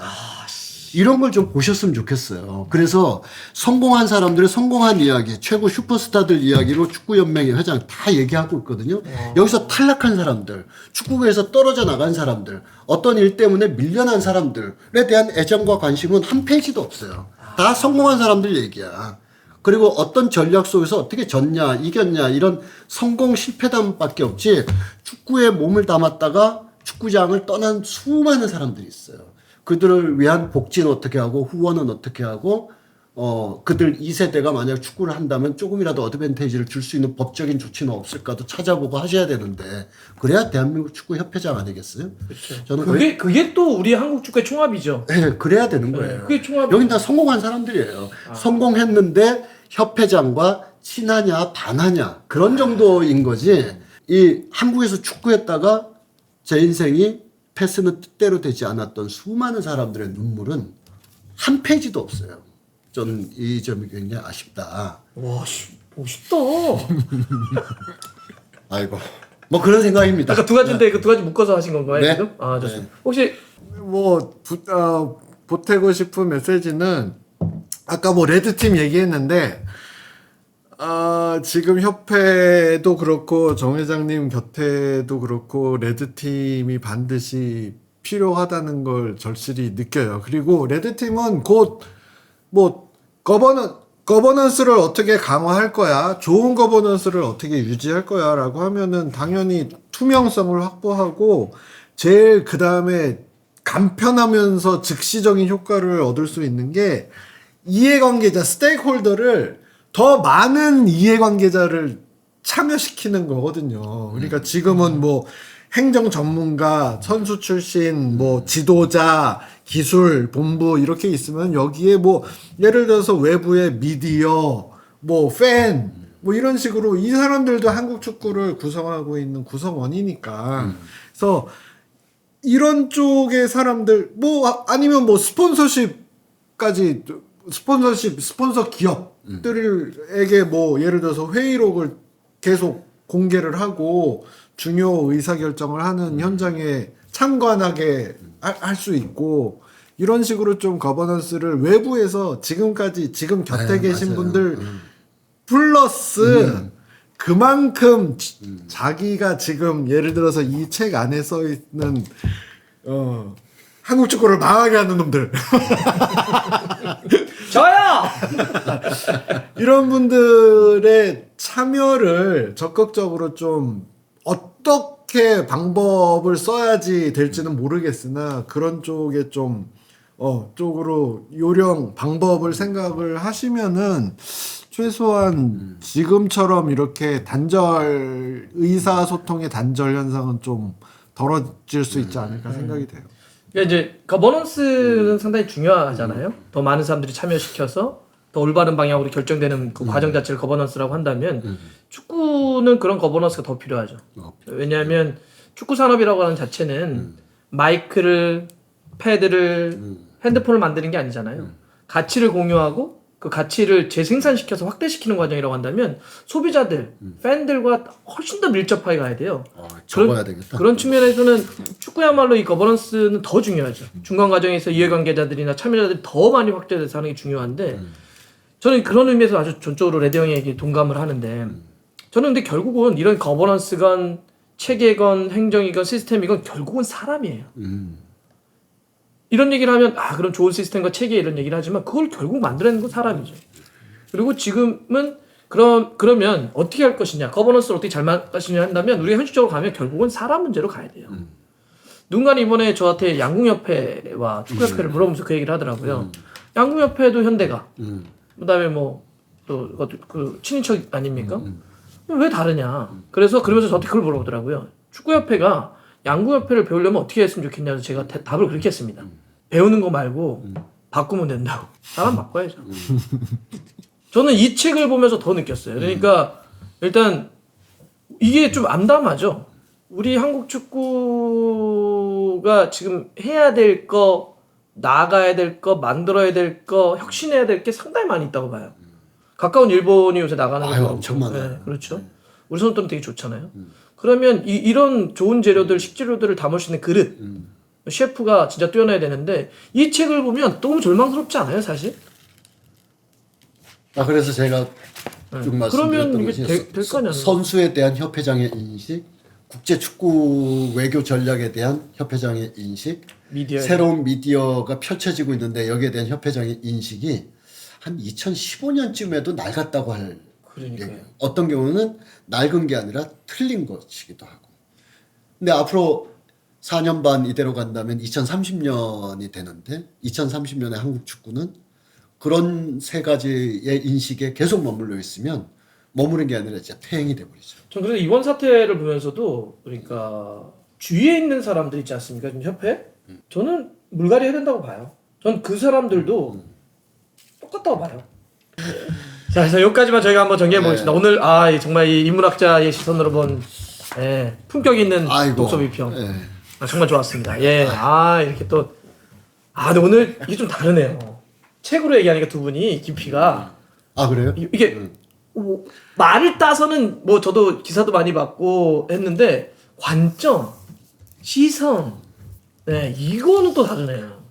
이런 걸 좀 보셨으면 좋겠어요. 그래서 성공한 사람들의 성공한 이야기, 최고 슈퍼스타들 이야기로 축구연맹의 회장 다 얘기하고 있거든요. 여기서 탈락한 사람들, 축구계에서 떨어져 나간 사람들, 어떤 일 때문에 밀려난 사람들에 대한 애정과 관심은 한 페이지도 없어요. 다 성공한 사람들 얘기야. 그리고 어떤 전략 속에서 어떻게 졌냐, 이겼냐, 이런 성공 실패담밖에 없지, 축구에 몸을 담았다가 축구장을 떠난 수많은 사람들이 있어요. 그들을 위한 복지는 어떻게 하고, 후원은 어떻게 하고, 그들 2세대가 만약 축구를 한다면 조금이라도 어드밴테이지를 줄 수 있는 법적인 조치는 없을까도 찾아보고 하셔야 되는데, 그래야 대한민국 축구협회장 아니겠어요? 그렇죠. 저는 그게 또 우리 한국 축구의 총합이죠. 네, 그래야 되는 거예요. 그게 총합. 여긴 다 성공한 사람들이에요. 성공했는데 협회장과 친하냐 반하냐 그런 정도인 거지. 이 한국에서 축구했다가 제 인생이 패스는 뜻대로 되지 않았던 수많은 사람들의 눈물은 한 페이지도 없어요. 저는 이 점이 굉장히 아쉽다. 와, 멋있다. 아이고, 뭐 그런 생각입니다. 아까 두 가지인데 그 두 가지 묶어서 하신 건가요? 네. 지금? 아, 좋습니다. 네. 혹시 뭐 보태고 싶은 메시지는 아까 뭐 레드팀 얘기했는데 지금 협회도 그렇고 정 회장님 곁에도 그렇고 레드팀이 반드시 필요하다는 걸 절실히 느껴요. 그리고 레드팀은 곧 뭐 거버넌스를 어떻게 강화할 거야, 좋은 거버넌스를 어떻게 유지할 거야 라고 하면은 당연히 투명성을 확보하고 제일 그 다음에 간편하면서 즉시적인 효과를 얻을 수 있는 게 이해관계자, 스테이크홀더를 더 많은 이해관계자를 참여시키는 거거든요. 그러니까 지금은 뭐 행정 전문가, 선수 출신, 뭐 지도자, 기술, 본부 이렇게 있으면 여기에 뭐 예를 들어서 외부의 미디어, 뭐 팬, 뭐 이런 식으로 이 사람들도 한국 축구를 구성하고 있는 구성원이니까. 그래서 이런 쪽의 사람들, 뭐 아니면 뭐 스폰서십까지 스폰서 기업들에게 뭐 예를 들어서 회의록을 계속 공개를 하고 중요 의사결정을 하는 현장에 참관하게 할 수 있고 이런 식으로 좀 거버넌스를 외부에서 지금 곁에 계신 맞아요. 분들 플러스 그만큼 자기가 지금 예를 들어서 이 책 안에 써 있는 한국 축구를 망하게 하는 놈들 저요. 이런 분들의 참여를 적극적으로 좀 어떻게 방법을 써야지 될지는 모르겠으나 그런 쪽에 좀 쪽으로 요령 방법을 생각을 하시면은 최소한 지금처럼 이렇게 단절 의사소통의 단절 현상은 좀 덜어질 수 있지 않을까 생각이 돼요. 그러니까 이제 거버넌스는 상당히 중요하잖아요. 더 많은 사람들이 참여시켜서 더 올바른 방향으로 결정되는 그 과정 자체를 거버넌스라고 한다면 축구는 그런 거버넌스가 더 필요하죠. 왜냐하면 축구 산업이라고 하는 자체는 마이크를, 패드를, 핸드폰을 만드는 게 아니잖아요. 가치를 공유하고 그 가치를 재생산시켜서 확대시키는 과정이라고 한다면 소비자들, 팬들과 훨씬 더 밀접하게 가야 돼요. 적어야 되겠다. 그런 측면에서는 축구야말로 이 거버넌스는 더 중요하죠. 중간 과정에서 이해관계자들이나 참여자들이 더 많이 확대돼서 하는 게 중요한데 저는 그런 의미에서 아주 전적으로 레드 형에게 동감을 하는데 저는 근데 결국은 이런 거버넌스건 체계건 행정이건 시스템이건 결국은 사람이에요. 이런 얘기를 하면 그럼 좋은 시스템과 체계 이런 얘기를 하지만 그걸 결국 만들어내는 건 사람이죠. 그리고 지금은 그러면 어떻게 할 것이냐, 거버넌스를 어떻게 잘 할 것이냐 한다면 우리가 현실적으로 가면 결국은 사람 문제로 가야 돼요. 누군가 이번에 저한테 양궁협회와 축구협회를 물어보면서 그 얘기를 하더라고요. 양궁협회도 현대가, 그다음에 뭐 또 그 친인척 아닙니까? 왜 다르냐? 그러면서 저한테 그걸 물어보더라고요. 축구협회가 양궁협회를 배우려면 어떻게 했으면 좋겠냐고 제가 답을 그렇게 했습니다. 배우는 거 말고 바꾸면 된다고. 사람 바꿔야죠. 저는 이 책을 보면서 더 느꼈어요. 그러니까 일단 이게 좀 암담하죠. 우리 한국 축구가 지금 해야 될 거, 나아가야 될 거, 만들어야 될 거, 혁신해야 될 게 상당히 많이 있다고 봐요. 가까운 일본이 요새 나가는 거 엄청 많아요. 네, 그렇죠. 우리 선수들은 되게 좋잖아요. 그러면 이런 좋은 재료들, 식재료들을 담을 수 있는 그릇, 셰프가 진짜 뛰어나야 되는데 이 책을 보면 너무 절망스럽지 않아요, 사실? 그래서 제가 쭉 말씀드렸던 그러면 것이 이게 될 거 아니야. 선수에 대한 협회장의 인식, 국제 축구 외교 전략에 대한 협회장의 인식, 미디어 새로운 미디어가 펼쳐지고 있는데 여기에 대한 협회장의 인식이 한 2015년쯤에도 낡았다고 할 그러니까요. 얘기예요. 어떤 경우는 낡은 게 아니라 틀린 것이기도 하고. 근데 앞으로 4년 반 이대로 간다면 2030년이 되는데 2030년에 한국 축구는 그런 세 가지의 인식에 계속 머물러 있으면 머무는 게 아니라 진짜 퇴행이 돼버리죠. 전 그래서 이번 사태를 보면서도 그러니까 주위에 있는 사람들 있지 않습니까? 지금 협회? 저는 물갈이 해야 된다고 봐요. 전 그 사람들도 똑같다고 봐요. 자, 그래서 여기까지만 저희가 한번 정리해 보겠습니다. 오늘 정말 이 인문학자의 시선으로 본 품격 있는 아이고. 독서 비평 예. 정말 좋았습니다. 예, 이렇게 또 근데 오늘 이게 좀 다르네요. 책으로 얘기하니까 두 분이 깊이가 그래요? 이게 말을 따서는 뭐 저도 기사도 많이 봤고 했는데 관점, 시선, 이거는 또 다르네요.